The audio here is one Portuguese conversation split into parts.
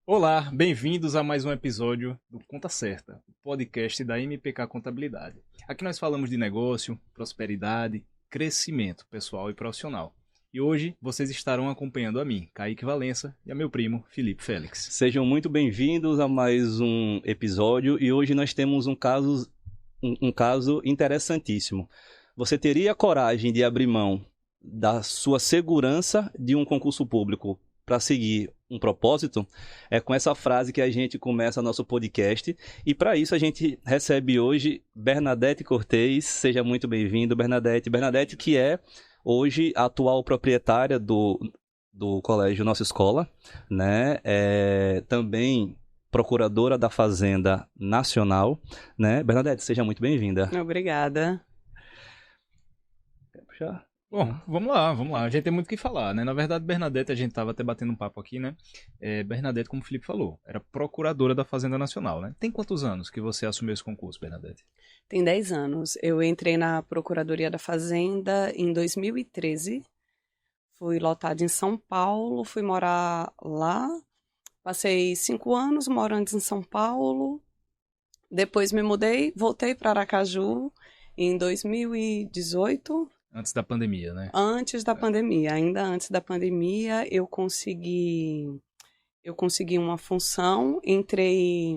Olá, bem-vindos a mais um episódio do Conta Certa, o podcast da MPK Contabilidade. Aqui nós falamos de negócio, prosperidade, crescimento pessoal e profissional. E hoje vocês estarão acompanhando a mim, Kaique Valença, e a meu primo, Felipe Félix. Sejam muito bem-vindos a mais um episódio e hoje nós temos um caso interessantíssimo. Você teria coragem de abrir mão da sua segurança de um concurso público para seguir um propósito? É com essa frase que a gente começa nosso podcast e para isso a gente recebe hoje Bernadette Cortez. Seja muito bem-vindo, Bernadette. Bernadette, que é hoje a atual proprietária do colégio Nossa Escola, né? Também procuradora da Fazenda Nacional, né? Bernadette, seja muito bem-vinda. Obrigada. Quer puxar? Bom, vamos lá. A gente tem muito o que falar, né? Na verdade, Bernadette, a gente tava até batendo um papo aqui, né? Bernadette, como o Felipe falou, era procuradora da Fazenda Nacional, né? Tem quantos anos que você assumiu esse concurso, Bernadette? Tem 10 anos. Eu entrei na Procuradoria da Fazenda em 2013. Fui lotada em São Paulo, fui morar lá. Passei 5 anos morando em São Paulo. Depois me mudei, voltei para Aracaju em 2018. Antes da pandemia, né? Ainda antes da pandemia, eu consegui uma função, entrei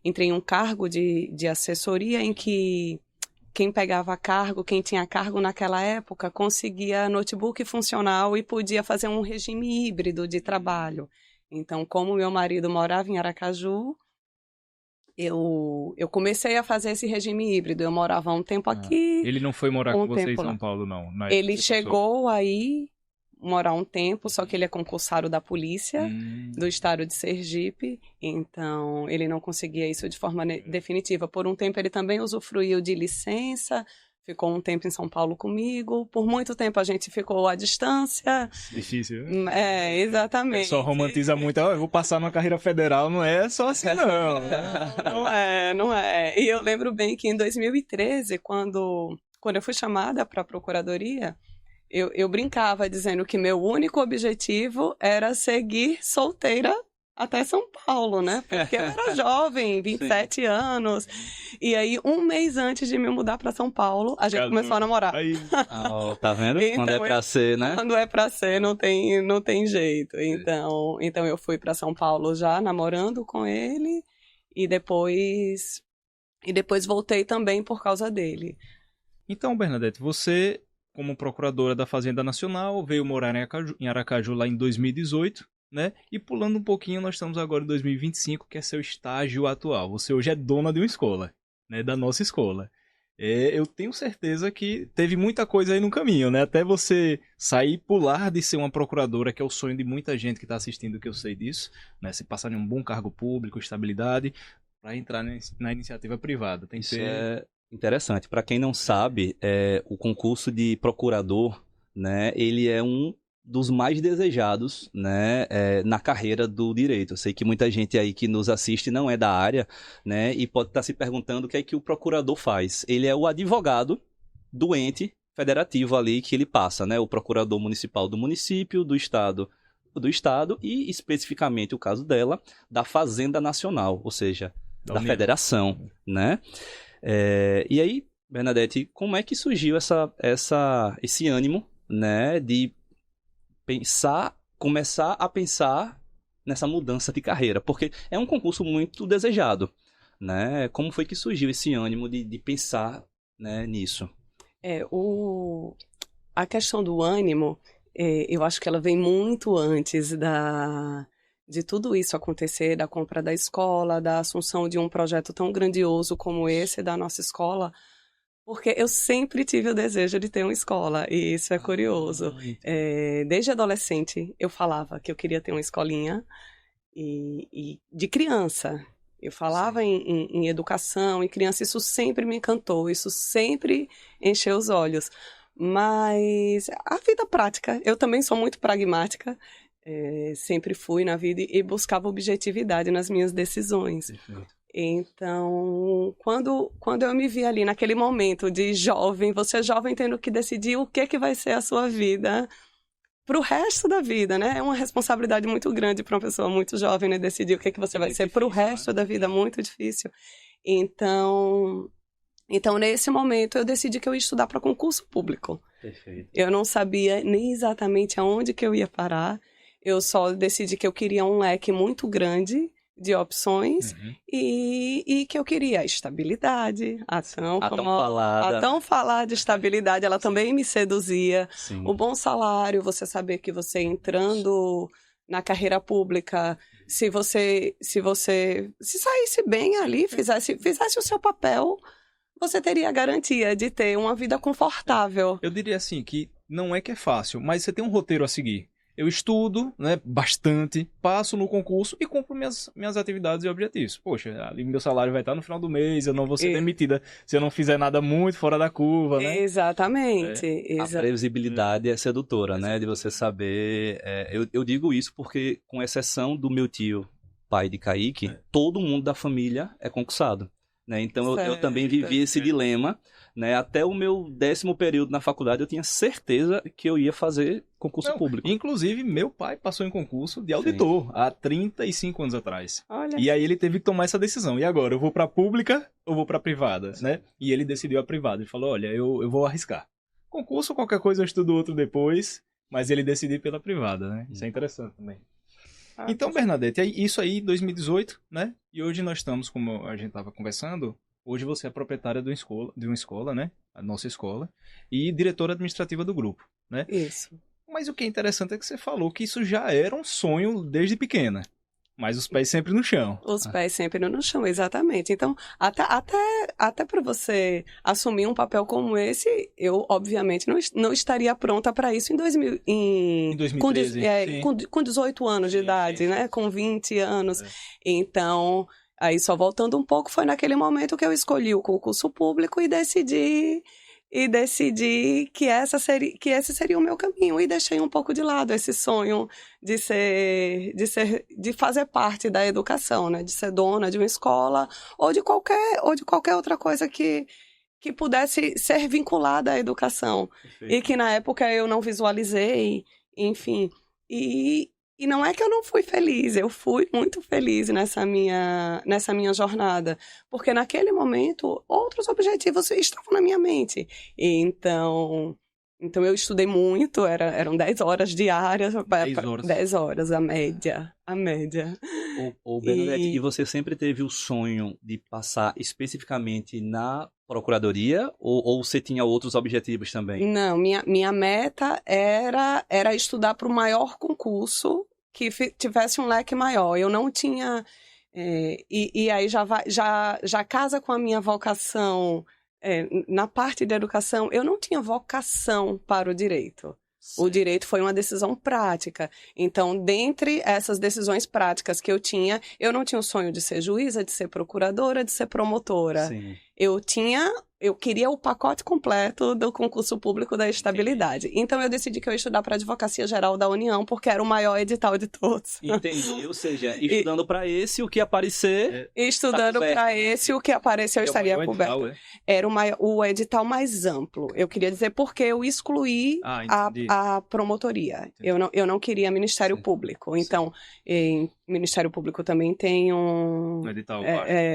em um cargo de assessoria em que quem pegava cargo, quem tinha cargo naquela época, conseguia notebook funcional e podia fazer um regime híbrido de trabalho. Então, como meu marido morava em Aracaju, eu comecei a fazer esse regime híbrido. Eu morava um tempo aqui. Ele não foi morar com você em São Paulo, não? Ele chegou aí morar um tempo, só que ele é concursado da polícia do estado de Sergipe, então ele não conseguia isso de forma definitiva. Por um tempo ele também usufruiu de licença, ficou um tempo em São Paulo comigo, por muito tempo a gente ficou à distância. Difícil, né? Exatamente. Só romantiza muito, eu vou passar numa carreira federal, não é só assim não. Não é. E eu lembro bem que em 2013, quando eu fui chamada para a procuradoria, eu brincava dizendo que meu único objetivo era seguir solteira até São Paulo, né? Porque eu era jovem, 27 anos. E aí, um mês antes de me mudar para São Paulo, a gente começou a namorar. Aí. Tá vendo? Então, quando é pra ser, né? Quando é pra ser, não tem jeito. Então eu fui para São Paulo já namorando com ele e depois voltei também por causa dele. Então, Bernadette, você, como procuradora da Fazenda Nacional, veio morar em Aracaju lá em 2018, né? E pulando um pouquinho, nós estamos agora em 2025, que é seu estágio atual. Você hoje é dona de uma escola, né? Da nossa escola. Eu tenho certeza que teve muita coisa aí no caminho, né? Até você sair e pular de ser uma procuradora, que é o sonho de muita gente que está assistindo, que eu sei disso, né? Se passar em um bom cargo público, estabilidade, para entrar na iniciativa privada. Tem que Isso ser... é interessante. Para quem não sabe, o concurso de procurador, né, ele é um dos mais desejados, né, na carreira do direito. Eu sei que muita gente aí que nos assiste não é da área, né, e pode estar se perguntando o que é que o procurador faz. Ele é o advogado do ente federativo ali que ele passa, né, o procurador municipal do município, do estado e especificamente o caso dela, da Fazenda Nacional, ou seja, da federação, né? E aí, Bernadette, como é que surgiu esse ânimo, né, de começar a pensar nessa mudança de carreira? Porque é um concurso muito desejado, né? Como foi que surgiu esse ânimo de pensar, né, nisso? A questão do ânimo, eu acho que ela vem muito antes de tudo isso acontecer, da compra da escola, da assunção de um projeto tão grandioso como esse da nossa escola, porque eu sempre tive o desejo de ter uma escola, e isso é curioso. Desde adolescente, eu falava que eu queria ter uma escolinha, e de criança, eu falava em educação, em criança, isso sempre me encantou, isso sempre encheu os olhos. Mas a vida prática, eu também sou muito pragmática, sempre fui na vida e buscava objetividade nas minhas decisões. Perfeito. Então, quando eu me vi ali naquele momento de jovem, você é jovem tendo que decidir o que vai ser a sua vida, pro resto da vida, né? É uma responsabilidade muito grande para uma pessoa muito jovem, né? Decidir o que você vai ser pro resto da vida, muito difícil. Então, nesse momento, eu decidi que eu ia estudar para concurso público. Perfeito. Eu não sabia nem exatamente aonde que eu ia parar. Eu só decidi que eu queria um leque muito grande de opções e que eu queria estabilidade, a tão falada estabilidade, ela também me seduzia. Sim. O bom salário, você saber que você entrando na carreira pública, se saísse bem ali, fizesse o seu papel, você teria a garantia de ter uma vida confortável. Eu diria assim, que não é que é fácil, mas você tem um roteiro a seguir. Eu estudo, né, bastante, passo no concurso e cumpro minhas atividades e objetivos. Poxa, ali meu salário vai estar no final do mês, eu não vou ser demitida se eu não fizer nada muito fora da curva, né? Exatamente. A previsibilidade é sedutora, né? De você saber... eu digo isso porque, com exceção do meu tio, pai de Kaique, todo mundo da família é concursado. Né? Então eu também vivi esse dilema, né? Até o meu 10º período na faculdade eu tinha certeza que eu ia fazer concurso público. Inclusive, meu pai passou em concurso de auditor há 35 anos atrás. Olha. E aí ele teve que tomar essa decisão. E agora, eu vou pra pública ou vou pra privada, né? E ele decidiu a privada. Ele falou, olha, eu vou arriscar. Concurso, qualquer coisa eu estudo outro depois, mas ele decidiu pela privada, né? Isso é interessante também. Então, Bernadette, isso aí em 2018, né? E hoje nós estamos, como a gente estava conversando, hoje você é proprietária de uma escola, né? A nossa escola, e diretora administrativa do grupo, né? Isso. Mas o que é interessante é que você falou que isso já era um sonho desde pequena. Mas os pés sempre no chão. Os pés sempre no chão, exatamente. Então, até para você assumir um papel como esse, eu, obviamente, não estaria pronta para isso em 2013. Com 18 anos de idade, né? Com 20 anos. Então, aí só voltando um pouco, foi naquele momento que eu escolhi o concurso público e decidi que esse seria o meu caminho, e deixei um pouco de lado esse sonho de fazer parte da educação, né? De ser dona de uma escola ou de qualquer outra coisa que pudesse ser vinculada à educação. Perfeito. E que na época eu não visualizei, enfim. E não é que eu não fui feliz, eu fui muito feliz nessa minha jornada, porque naquele momento outros objetivos estavam na minha mente. Então eu estudei muito, eram 10 horas diárias. 10 horas, a média. Bernadette, e você sempre teve o sonho de passar especificamente na procuradoria ou você tinha outros objetivos também? Não, minha meta era estudar para o maior concurso que tivesse um leque maior. Eu não tinha... E aí já casa com a minha vocação na parte de educação. Eu não tinha vocação para o direito. O direito foi uma decisão prática. Então, dentre essas decisões práticas que eu não tinha o sonho de ser juíza, de ser procuradora, de ser promotora. Sim. Eu queria o pacote completo do concurso público da estabilidade. Então, eu decidi que eu ia estudar para a Advocacia Geral da União, porque era o maior edital de todos. Entendi. Ou seja, estudando para esse, o que aparecer... Estudando para esse, o que aparecer, eu estaria coberto. Era o edital mais amplo. Eu queria dizer porque eu excluí a promotoria. Eu não queria Ministério Público. Então, Ministério Público também tem um edital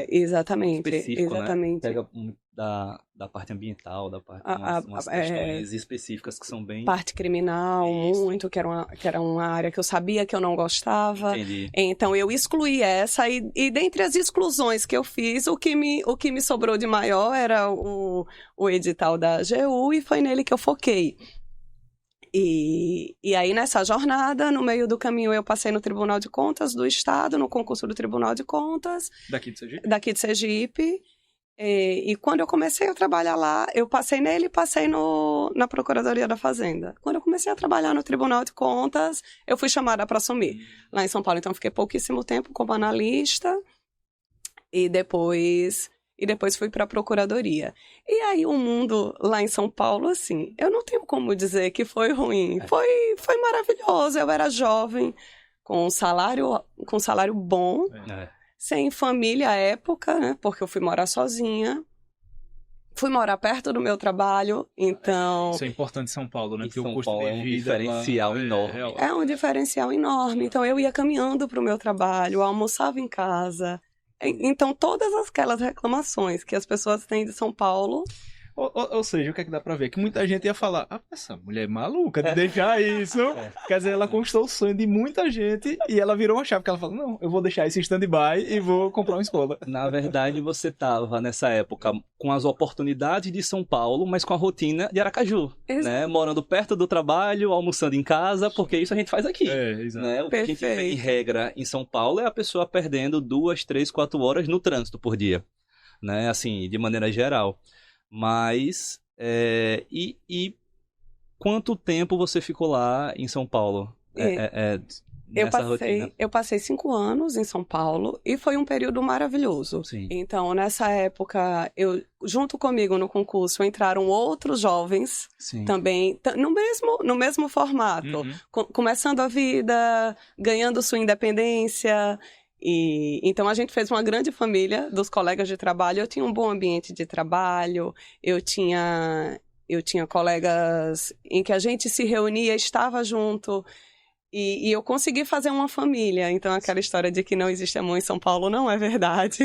exatamente. Específico, exatamente. Né? Pega da parte ambiental, da parte umas questões específicas que são bem... Parte criminal, muito, que era uma área que eu sabia que eu não gostava. Entendi. Então, eu excluí essa e dentre as exclusões que eu fiz, o que me sobrou de maior era o edital da AGU e foi nele que eu foquei. E aí, nessa jornada, no meio do caminho, eu passei no Tribunal de Contas do Estado, no concurso do Tribunal de Contas. Daqui de Sergipe? Daqui de Sergipe. E quando eu comecei a trabalhar lá, eu passei nele e passei na Procuradoria da Fazenda. Quando eu comecei a trabalhar no Tribunal de Contas, eu fui chamada para assumir lá em São Paulo. Então, fiquei pouquíssimo tempo como analista e depois fui para a Procuradoria. E aí, o mundo lá em São Paulo, assim, eu não tenho como dizer que foi ruim. Foi maravilhoso. Eu era jovem, com salário bom. Sem família à época, né? Porque eu fui morar sozinha. Fui morar perto do meu trabalho, então... Isso é importante em São Paulo, né? Em Porque São o custo Paulo de é um vida diferencial lá enorme. É um diferencial enorme. Então, eu ia caminhando para o meu trabalho, almoçava em casa. Então, todas aquelas reclamações que as pessoas têm de São Paulo... Ou seja, o que é que dá pra ver? Que muita gente ia falar, essa mulher é maluca de deixar isso. Quer dizer, ela conquistou o sonho de muita gente e ela virou uma chave, porque ela falou, não, eu vou deixar isso em stand-by e vou comprar uma escola. Na verdade, você estava nessa época com as oportunidades de São Paulo, mas com a rotina de Aracaju, né? Morando perto do trabalho, almoçando em casa, porque isso a gente faz aqui. Exato. Né? O que a gente vê em regra em São Paulo é a pessoa perdendo 2, 3, 4 horas no trânsito por dia, né? Assim, de maneira geral. Mas, e quanto tempo você ficou lá em São Paulo? Eu passei 5 anos em São Paulo e foi um período maravilhoso. Sim. Então, nessa época, junto comigo no concurso entraram outros jovens. Sim. Também no mesmo formato, começando a vida, ganhando sua independência. E então a gente fez uma grande família dos colegas de trabalho. Eu tinha um bom ambiente de trabalho, eu tinha colegas em que a gente se reunia, estava junto, e eu consegui fazer uma família. Então aquela história de que não existe amor em São Paulo não é verdade.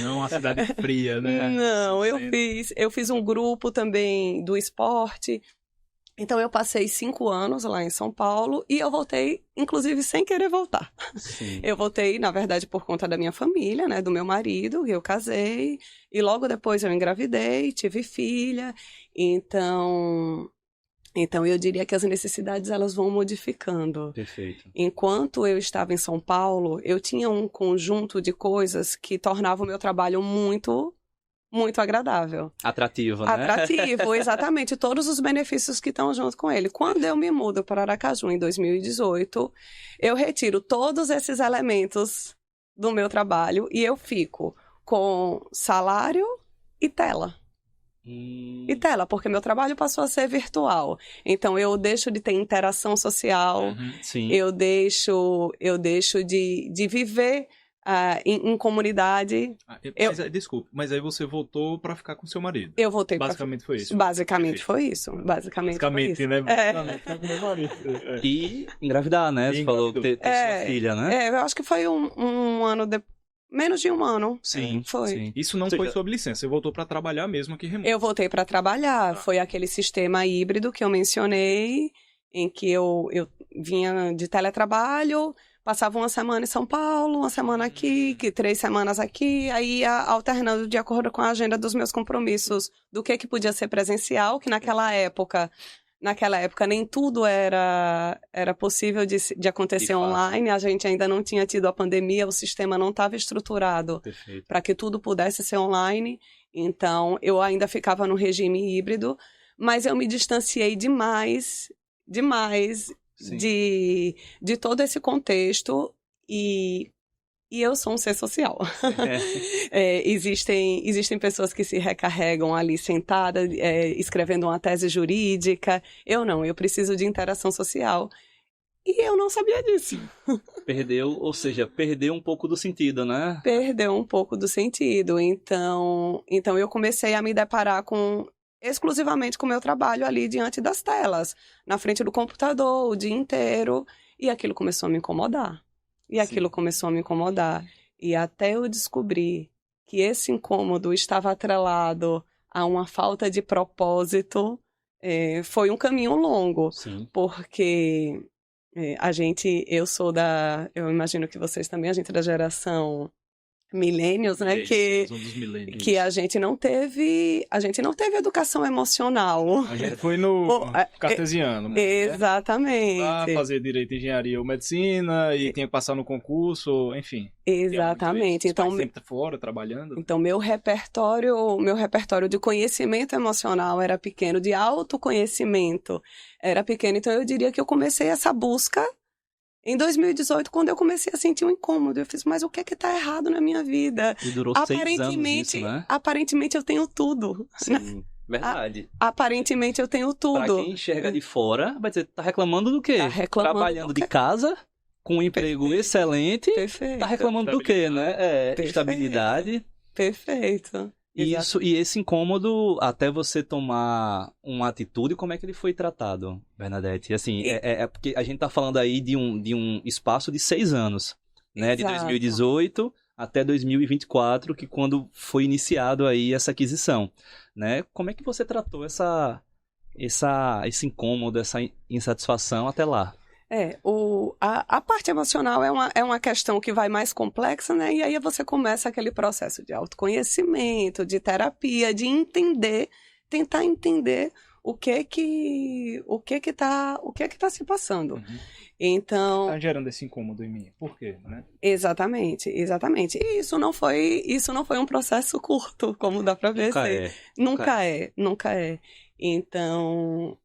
Não, uma cidade fria, né? Não, eu fiz um grupo também do esporte. Então, eu passei 5 anos lá em São Paulo e eu voltei, inclusive, sem querer voltar. Sim. Eu voltei, na verdade, por conta da minha família, né, do meu marido, eu casei, e logo depois eu engravidei, tive filha. Então eu diria que as necessidades, elas vão modificando. Perfeito. Enquanto eu estava em São Paulo, eu tinha um conjunto de coisas que tornavam o meu trabalho muito agradável. Atrativo, né? Atrativo, exatamente. Todos os benefícios que estão junto com ele. Quando eu me mudo para Aracaju, em 2018, eu retiro todos esses elementos do meu trabalho e eu fico com salário e tela. E tela, porque meu trabalho passou a ser virtual. Então, eu deixo de ter interação social, Sim. eu deixo de viver... em comunidade. Desculpe, mas aí você voltou pra ficar com seu marido. Eu voltei Basicamente foi isso. Basicamente foi isso. Basicamente foi isso. Né? E engravidar, né? Você falou que ter sua filha, né? Eu acho que foi um ano menos de um ano. Sim, foi. Sim. Isso não foi sob licença, você voltou pra trabalhar mesmo aqui remoto. Eu voltei pra trabalhar, foi aquele sistema híbrido que eu mencionei, em que eu vinha de teletrabalho, passava uma semana em São Paulo, uma semana aqui, 3 semanas aqui, aí ia alternando de acordo com a agenda dos meus compromissos, do que podia ser presencial, que naquela época nem tudo era possível de acontecer online, a gente ainda não tinha tido a pandemia, o sistema não estava estruturado para que tudo pudesse ser online, então eu ainda ficava no regime híbrido, mas eu me distanciei demais de todo esse contexto e eu sou um ser social. Existem pessoas que se recarregam ali sentada, escrevendo uma tese jurídica. Eu não, eu preciso de interação social. E eu não sabia disso. Perdeu um pouco do sentido, né? Perdeu um pouco do sentido. Então eu comecei a me deparar exclusivamente com o meu trabalho ali diante das telas, na frente do computador, o dia inteiro, e aquilo começou a me incomodar. E até eu descobrir que esse incômodo estava atrelado a uma falta de propósito, foi um caminho longo. Sim. Porque eu imagino que vocês também, a gente é da geração millennials, né, que a gente não teve educação emocional. A gente foi no cartesiano. Exatamente. Lá fazer direito, engenharia ou medicina e tinha que passar no concurso, enfim. Exatamente. Então, sempre fora trabalhando. Então, meu repertório de conhecimento emocional era pequeno, de autoconhecimento era pequeno. Então, eu diria que eu comecei essa busca em 2018, quando eu comecei a sentir um incômodo. Eu fiz, mas o que é que tá errado na minha vida? E durou 6 anos isso, né? Aparentemente eu tenho tudo. Sim, verdade. Aparentemente eu tenho tudo. Pra quem enxerga de fora, vai dizer, tá reclamando do quê? Tá reclamando Trabalhando de casa, com um emprego excelente. Perfeito. Tá reclamando do quê, né? Perfeito. Estabilidade. Perfeito. Isso, e esse incômodo, até você tomar uma atitude, como é que ele foi tratado, Bernadette? Assim, é porque a gente tá falando aí de um espaço de 6 anos, né? De 2018 até 2024, que quando foi iniciado aí essa aquisição, né? Como é que você tratou esse incômodo, essa insatisfação até lá? A parte emocional é uma questão que vai mais complexa, né? E aí você começa aquele processo de autoconhecimento, de terapia, de entender, tentar entender o que tá se passando. Uhum. Então, tá gerando esse incômodo em mim. Por quê, né? Exatamente. E isso não foi um processo curto, como dá para ver. Nunca é. Então,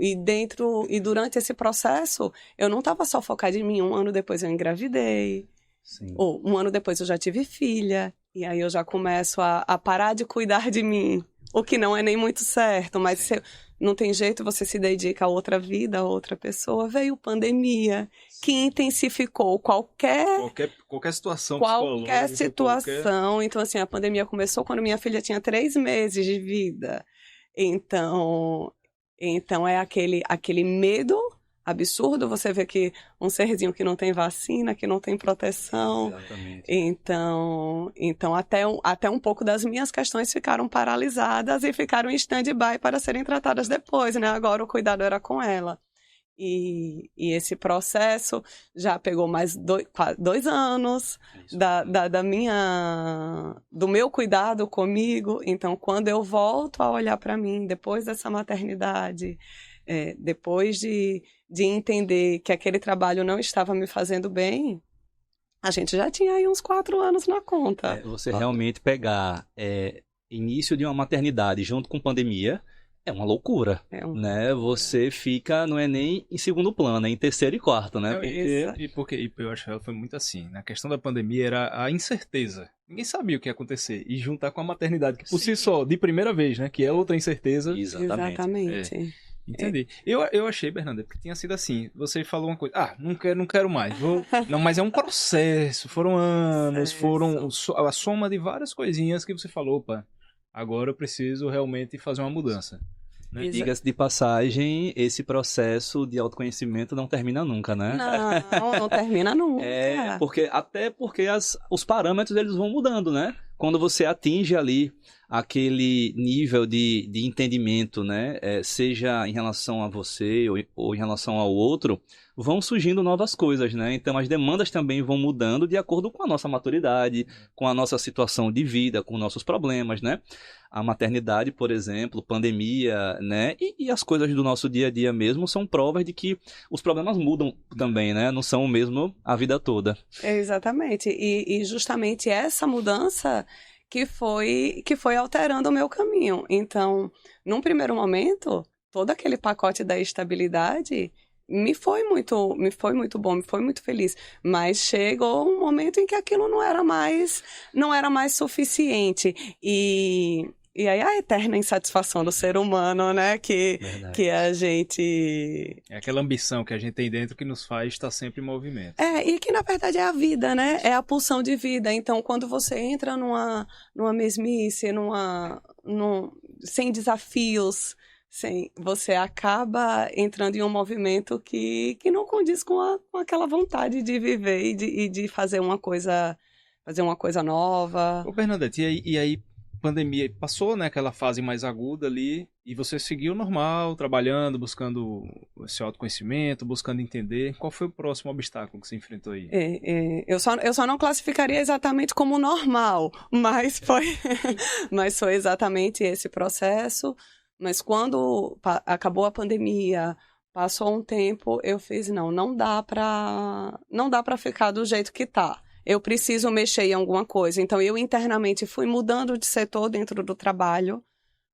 e durante esse processo, eu não estava só focada em mim. 1 ano depois eu engravidei. Sim. Ou 1 ano depois eu já tive filha. E aí eu já começo a parar de cuidar de mim. O que não é nem muito certo, mas não tem jeito, você se dedica a outra vida, a outra pessoa. Veio pandemia, que intensificou qualquer situação qualquer psicológica. situação. Então, assim, a pandemia começou quando minha filha tinha 3 meses de vida. Então é aquele medo absurdo. Você vê que um serzinho que não tem vacina, que não tem proteção. Exatamente. Então até um pouco das minhas questões ficaram paralisadas e ficaram em stand-by para serem tratadas depois, né? Agora o cuidado era com ela. E esse processo já pegou mais 2 anos do meu cuidado comigo. Então, quando eu volto a olhar para mim, depois dessa maternidade, depois de entender que aquele trabalho não estava me fazendo bem, a gente já tinha aí uns 4 anos na conta. Você realmente pegar início de uma maternidade junto com pandemia é uma loucura, né? Você fica, não é nem em segundo plano, é em terceiro e quarto, né? Porque eu acho que ela foi muito assim. Na questão da pandemia era a incerteza. Ninguém sabia o que ia acontecer. E juntar com a maternidade, que por si só, de primeira vez, né? Que é outra incerteza. Exatamente. Entendi. Eu achei, Bernardo, que tinha sido assim. Você falou uma coisa, não quero mais. Não, mas é um processo. Foram anos, foram a soma de várias coisinhas que você falou, opa, agora eu preciso realmente fazer uma mudança. Né? Diga-se de passagem, esse processo de autoconhecimento não termina nunca, né? Não termina nunca. Porque os parâmetros eles vão mudando, né? Quando você atinge ali aquele nível de entendimento, né? Seja em relação a você ou em relação ao outro, vão surgindo novas coisas, né? Então as demandas também vão mudando de acordo com a nossa maturidade, com a nossa situação de vida, com nossos problemas, né? A maternidade, por exemplo, pandemia, né? E as coisas do nosso dia a dia mesmo são provas de que os problemas mudam também, né? Não são o mesmo a vida toda. Exatamente. E justamente essa mudança que foi alterando o meu caminho. Então, num primeiro momento, todo aquele pacote da estabilidade me foi muito bom, me foi muito feliz. Mas chegou um momento em que aquilo não era mais suficiente. E aí a eterna insatisfação do ser humano, né? Que a gente... É aquela ambição que a gente tem dentro que nos faz estar sempre em movimento. E que na verdade é a vida, né? É a pulsão de vida. Então, quando você entra numa mesmice, sem desafios, você acaba entrando em um movimento que não condiz com aquela vontade de viver e de fazer uma coisa nova. Ô, Bernadette, e aí pandemia passou, né, aquela fase mais aguda ali, e você seguiu normal, trabalhando, buscando esse autoconhecimento, buscando entender. Qual foi o próximo obstáculo que você enfrentou aí? Eu só não classificaria exatamente como normal, mas foi exatamente esse processo. Mas quando acabou a pandemia, passou um tempo, eu fiz, não dá pra ficar do jeito que tá. Eu preciso mexer em alguma coisa. Então, eu internamente fui mudando de setor dentro do trabalho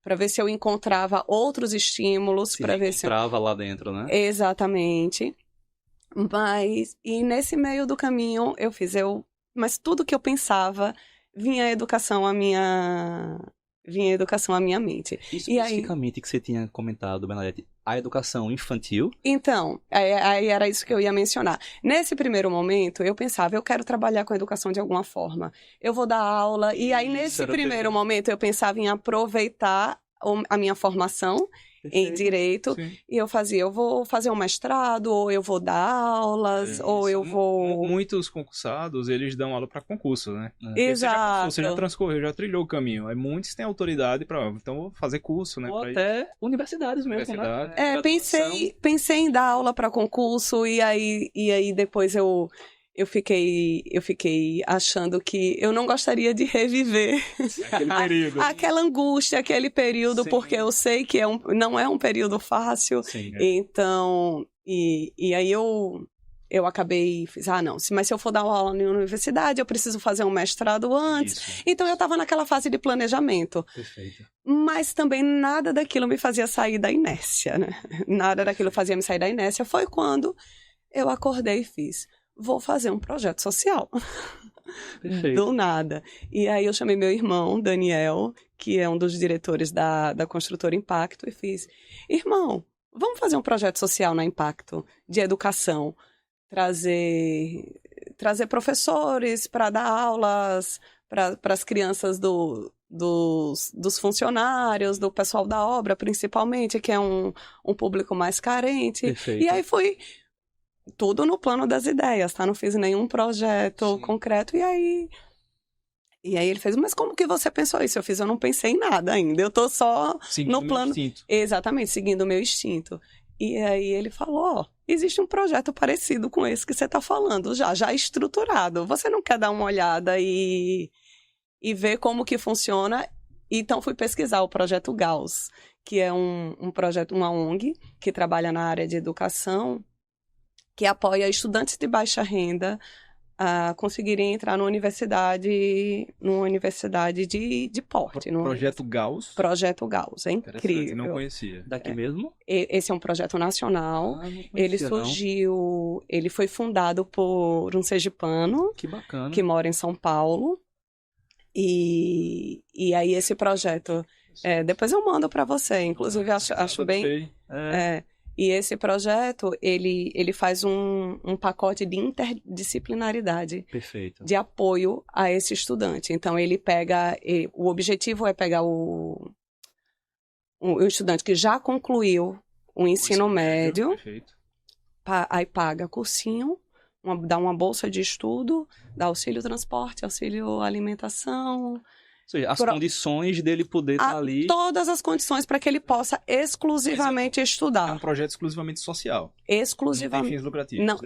para ver se eu encontrava outros estímulos. Para ver se encontrava lá dentro, né? Exatamente. E nesse meio do caminho, mas tudo que eu pensava, vinha a educação vinha a educação à minha mente. Especificamente que você tinha comentado, Bernadette, a educação infantil? Então, aí era isso que eu ia mencionar. Nesse primeiro momento, eu pensava, eu quero trabalhar com educação de alguma forma. Eu vou dar aula, e aí nesse primeiro momento eu pensava em aproveitar a minha formação em direito, Sim. e eu vou fazer um mestrado, ou eu vou dar aulas, ou eu vou... Muitos concursados, eles dão aula para concurso, né? Exato. Você já transcorreu, já trilhou o caminho. Aí muitos têm autoridade para, então, vou fazer curso, né? Ou até universidades mesmo, Universidade. né? Pensei em dar aula para concurso, e aí depois eu fiquei achando que eu não gostaria de reviver Aquele período. aquela angústia, aquele período, Sim. porque eu sei que não é um período fácil. Sim, Então, e aí eu acabei, não, mas se eu for dar uma aula na universidade, eu preciso fazer um mestrado antes. Isso. Então eu estava naquela fase de planejamento. Perfeito. Mas também nada daquilo me fazia sair da inércia, né? Nada daquilo fazia me sair da inércia. Foi quando eu acordei e fiz, vou fazer um projeto social. Perfeito. Do nada. E aí eu chamei meu irmão, Daniel, que é um dos diretores da construtora Impacto, e fiz, irmão, vamos fazer um projeto social na Impacto, de educação, trazer professores para dar aulas para as crianças dos funcionários, do pessoal da obra, principalmente, que é um público mais carente. Perfeito. E aí foi tudo no plano das ideias, tá? Não fiz nenhum projeto Sim. concreto. E aí ele fez, mas como que você pensou isso? Eu não pensei em nada ainda. Eu tô só no plano. Instinto. Exatamente, seguindo o meu instinto. E aí ele falou, existe um projeto parecido com esse que você tá falando, já estruturado. Você não quer dar uma olhada e ver como que funciona? Então fui pesquisar o projeto Gauss, que é um projeto, uma ONG, que trabalha na área de educação, que apoia estudantes de baixa renda a conseguirem entrar numa universidade de porte. Projeto Gauss. Projeto Gauss, é incrível. Não conhecia. Daqui mesmo? Esse é um projeto nacional. Não conhecia, Ele não. surgiu, ele foi fundado por um sergipano Que bacana. que mora em São Paulo. E aí esse projeto, depois eu mando para você, inclusive acho bem... E esse projeto, ele faz um pacote de interdisciplinaridade. Perfeito. De apoio a esse estudante. Então, o objetivo é pegar o estudante que já concluiu o ensino médio, Perfeito. aí paga cursinho, dá uma bolsa de estudo, dá auxílio transporte, auxílio alimentação... Ou seja, as condições dele poder estar ali... Todas as condições para que ele possa exclusivamente É estudar. um projeto exclusivamente social. Exclusivamente. Não tem fins lucrativos. Não,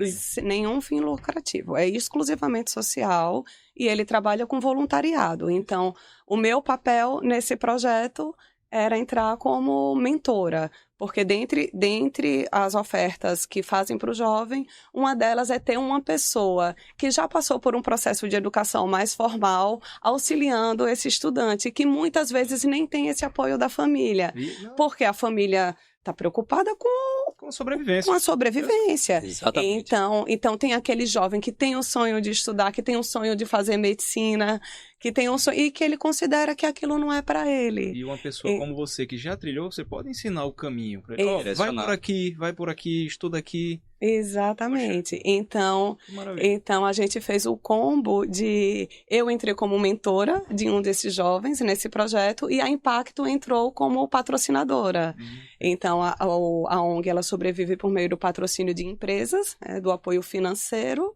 nenhum fim lucrativo. É exclusivamente social e ele trabalha com voluntariado. Então, o meu papel nesse projeto era entrar como mentora, porque dentre as ofertas que fazem para o jovem, uma delas é ter uma pessoa que já passou por um processo de educação mais formal, auxiliando esse estudante, que muitas vezes nem tem esse apoio da família, porque a família está preocupada com a sobrevivência. Com a sobrevivência. Exatamente. Então tem aquele jovem que tem o sonho de estudar, que tem o sonho de fazer medicina, que tem um sonho, e que ele considera que aquilo não é para ele. E uma pessoa como você que já trilhou, você pode ensinar o caminho para ele. Vai por aqui, estuda aqui. Exatamente. Poxa. Então a gente fez o combo de... Eu entrei como mentora de um desses jovens nesse projeto e a Impacto entrou como patrocinadora. Então a ONG ela sobrevive por meio do patrocínio de empresas, do apoio financeiro,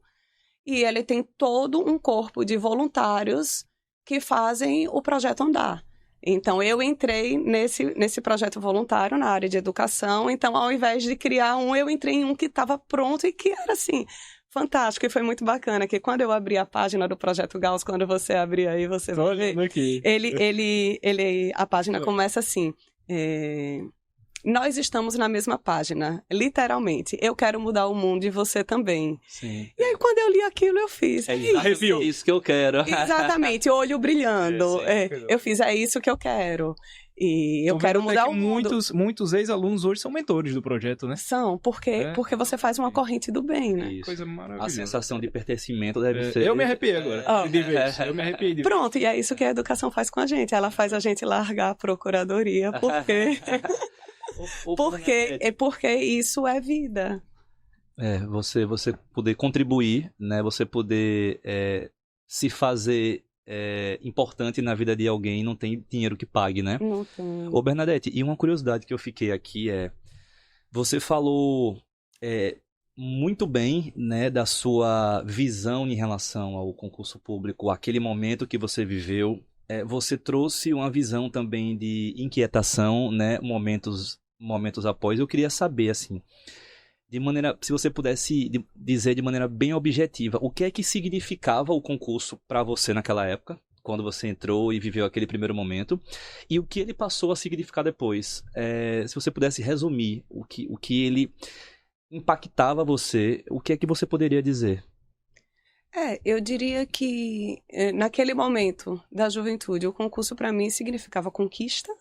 e ele tem todo um corpo de voluntários que fazem o projeto andar. Então, eu entrei nesse projeto voluntário na área de educação. Então, ao invés de criar eu entrei em um que estava pronto e que era, assim, fantástico. E foi muito bacana, que quando eu abri a página do Projeto Gauss, quando você abrir aí, você vai ver. Aqui. A página começa assim... Nós estamos na mesma página, literalmente. Eu quero mudar o mundo e você também. Sim. E aí, quando eu li aquilo, eu fiz. É isso que eu quero. Exatamente, olho brilhando. Eu fiz, é isso que eu quero. E eu quero mudar o mundo. Muitos ex-alunos hoje são mentores do projeto, né? São, porque você faz uma corrente do bem, né? Isso. Coisa maravilhosa. A sensação de pertencimento deve ser... Eu me arrepiei agora. De vez. Eu me arrepiei de vez. Pronto, e é isso que a educação faz com a gente. Ela faz a gente largar a procuradoria, porque... porque isso é vida. Você poder contribuir, né? Você poder se fazer importante na vida de alguém, não tem dinheiro que pague, né? Não tem. Ô, Bernadette, e uma curiosidade que eu fiquei aqui você falou muito bem, né, da sua visão em relação ao concurso público, aquele momento que você viveu. Você trouxe uma visão também de inquietação, né, momentos após. Eu queria saber, assim, se você pudesse dizer de maneira bem objetiva, o que é que significava o concurso para você naquela época, quando você entrou e viveu aquele primeiro momento, e o que ele passou a significar depois. Se você pudesse resumir o que ele impactava você, o que é que você poderia dizer? Eu diria que naquele momento da juventude, o concurso para mim significava conquista.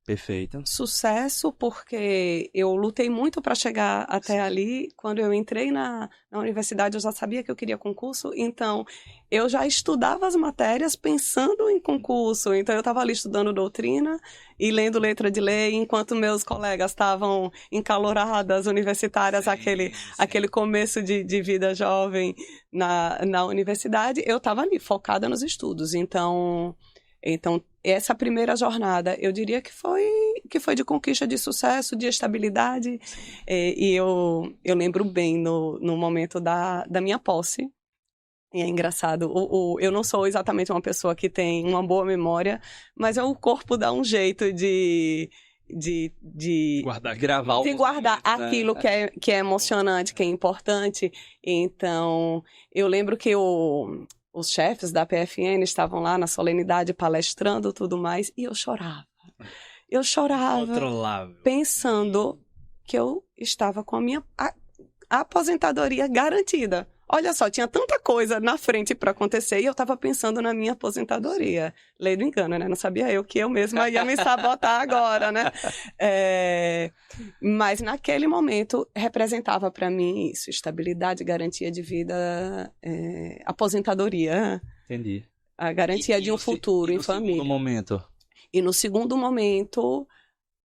Perfeito. Sucesso, porque eu lutei muito para chegar até ali. Quando eu entrei na universidade, eu já sabia que eu queria concurso, então eu já estudava as matérias pensando em concurso. Então eu estava ali estudando doutrina e lendo letra de lei, enquanto meus colegas estavam encaloradas, universitárias, aquele começo de vida jovem na universidade, eu estava ali, focada nos estudos. Então, essa primeira jornada, eu diria que foi de conquista, de sucesso, de estabilidade. E eu lembro bem no momento da minha posse. E é engraçado, eu não sou exatamente uma pessoa que tem uma boa memória, mas o corpo dá um jeito de guardar aquilo que é emocionante, que é importante. Então, eu lembro que os chefes da PFN estavam lá na solenidade palestrando e tudo mais, e eu chorava. Eu chorava, pensando que eu estava com a minha aposentadoria garantida. Olha só, tinha tanta coisa na frente para acontecer e eu estava pensando na minha aposentadoria. Lei do engano, né? Não sabia eu que eu mesma ia me sabotar agora, né? Mas naquele momento representava para mim isso, estabilidade, garantia de vida, aposentadoria. Entendi. A garantia de um futuro em família. E no segundo momento,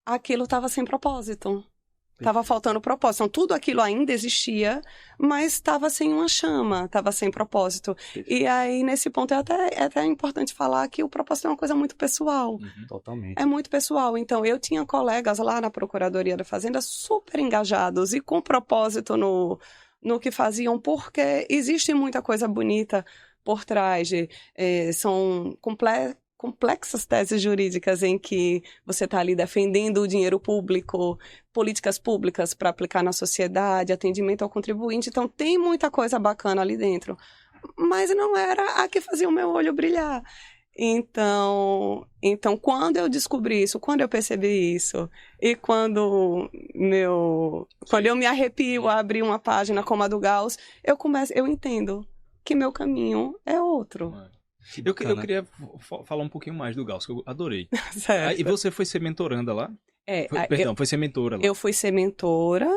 aquilo estava sem propósito. Estava faltando propósito. Então, tudo aquilo ainda existia, mas estava sem uma chama, estava sem propósito. E aí, nesse ponto, é até importante falar que o propósito é uma coisa muito pessoal. Uhum, totalmente. É muito pessoal. Então, eu tinha colegas lá na Procuradoria da Fazenda super engajados e com propósito no que faziam, porque existe muita coisa bonita por trás. São complexas teses jurídicas em que você está ali defendendo o dinheiro público, políticas públicas para aplicar na sociedade, atendimento ao contribuinte. Então, tem muita coisa bacana ali dentro. Mas não era a que fazia o meu olho brilhar. Então, quando eu descobri isso, quando eu percebi isso, e quando eu me arrepio a abrir uma página como a do Gauss, eu entendo que meu caminho é outro. Eu queria falar um pouquinho mais do Gauss, que eu adorei. Certo. E você foi ser mentoranda lá? Foi ser mentora lá. Eu fui ser mentora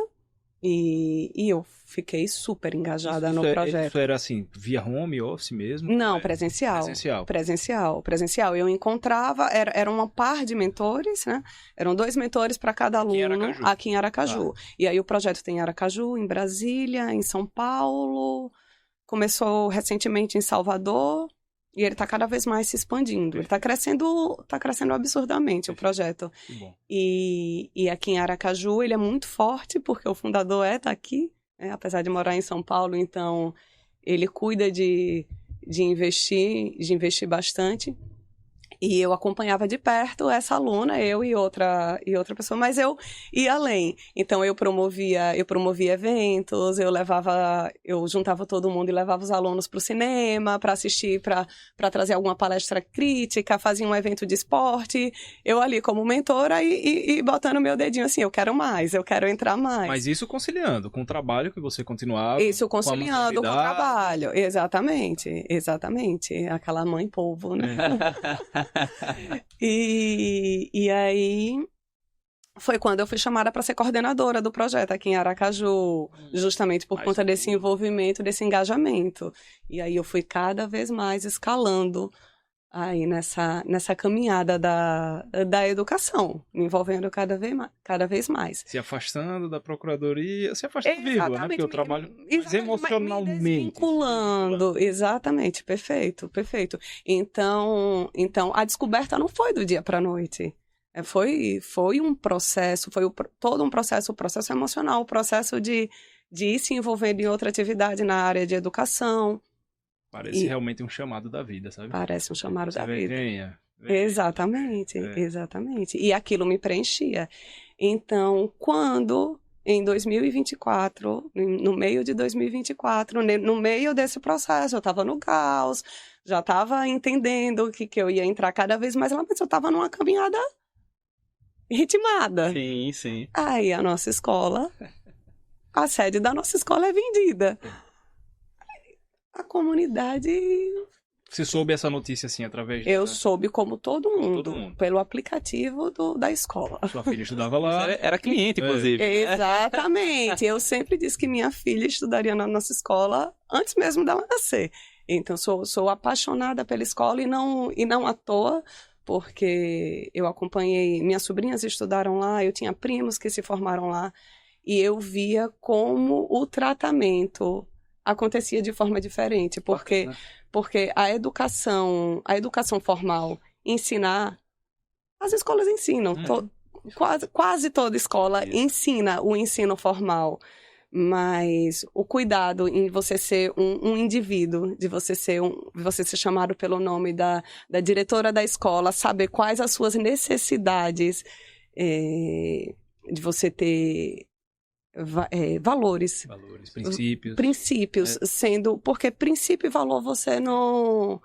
e eu fiquei super engajada no projeto. Isso era assim, via home office mesmo? Não, presencial. Presencial. Eu encontrava, era uma par de mentores, né? Eram 2 mentores para cada aluno aqui em Aracaju. E aí o projeto tem em Aracaju, em Brasília, em São Paulo, começou recentemente em Salvador. E ele está cada vez mais se expandindo. Ele está crescendo absurdamente, o projeto. Que bom. E aqui em Aracaju ele é muito forte, porque o fundador é daqui, né? Apesar de morar em São Paulo, então ele cuida de investir bastante. E eu acompanhava de perto essa aluna, eu e outra pessoa, mas eu ia além. Então eu promovia eventos, eu juntava todo mundo e levava os alunos para o cinema, para assistir, para trazer alguma palestra crítica, fazia um evento de esporte. Eu ali como mentora e botando meu dedinho assim, eu quero mais, eu quero entrar mais. Mas isso conciliando com o trabalho que você continuava. Isso conciliando com o trabalho, exatamente. Aquela mãe polvo, né? E aí foi quando eu fui chamada para ser coordenadora do projeto aqui em Aracaju, justamente por conta desse envolvimento, desse engajamento. E aí eu fui cada vez mais escalando aí nessa caminhada da educação, me envolvendo cada vez mais. Se afastando da procuradoria, se afastando vírgula, né? Porque eu trabalho mais emocionalmente. Me desvinculando, exatamente, perfeito. Então, a descoberta não foi do dia para a noite. Foi um processo, todo um processo, o processo emocional, o processo de ir se envolvendo em outra atividade na área de educação. Parece realmente um chamado da vida, sabe? Parece um chamado da vida. Venha. Exatamente. E aquilo me preenchia. Então, quando, em 2024, no meio de 2024, no meio desse processo, eu estava no caos, já estava entendendo que eu ia entrar cada vez mais lá, mas eu estava numa caminhada ritmada. Sim. Aí a nossa escola, a sede da nossa escola é vendida. A comunidade... Você soube essa notícia assim através... Eu soube como todo mundo, pelo aplicativo da escola. Sua filha estudava lá. Era cliente, inclusive. Exatamente. Eu sempre disse que minha filha estudaria na nossa escola antes mesmo dela nascer. Então, sou apaixonada pela escola e não à toa, porque eu acompanhei... Minhas sobrinhas estudaram lá, eu tinha primos que se formaram lá, e eu via como o tratamento acontecia de forma diferente, porque a educação formal, ensinar, as escolas ensinam, quase toda escola ensina o ensino formal, mas o cuidado em você ser um indivíduo, de você ser chamado pelo nome da diretora da escola, saber quais as suas necessidades, de você ter valores, princípios, sendo, porque princípio e valor você não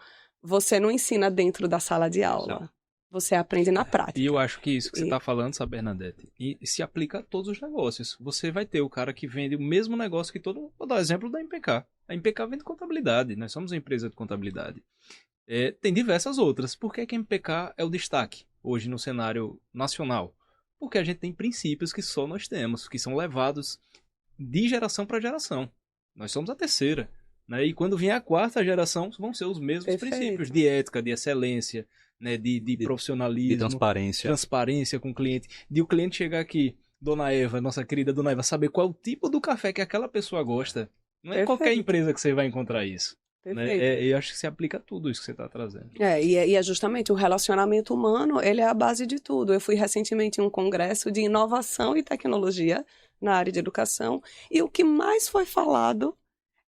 ensina dentro da sala de aula. Não. Você aprende na prática. E eu acho que isso que você está falando, sabe, Bernadette, e se aplica a todos os negócios. Você vai ter o cara que vende o mesmo negócio que todo mundo. Vou dar exemplo da MPK. A MPK vende contabilidade, nós somos uma empresa de contabilidade. Tem diversas outras. Por que a MPK é o destaque hoje no cenário nacional? Porque a gente tem princípios que só nós temos, que são levados de geração para geração. Nós somos a terceira, né? E quando vier a quarta geração, vão ser os mesmos princípios de ética, de excelência, né? de profissionalismo, de transparência com o cliente. De o cliente chegar aqui, Dona Eva, nossa querida Dona Eva, saber qual é o tipo do café que aquela pessoa gosta. Não é qualquer empresa que você vai encontrar isso. Né? Eu acho que se aplica a tudo isso que você está trazendo. E é justamente o relacionamento humano, ele é a base de tudo. Eu fui recentemente em um congresso de inovação e tecnologia na área de educação, e o que mais foi falado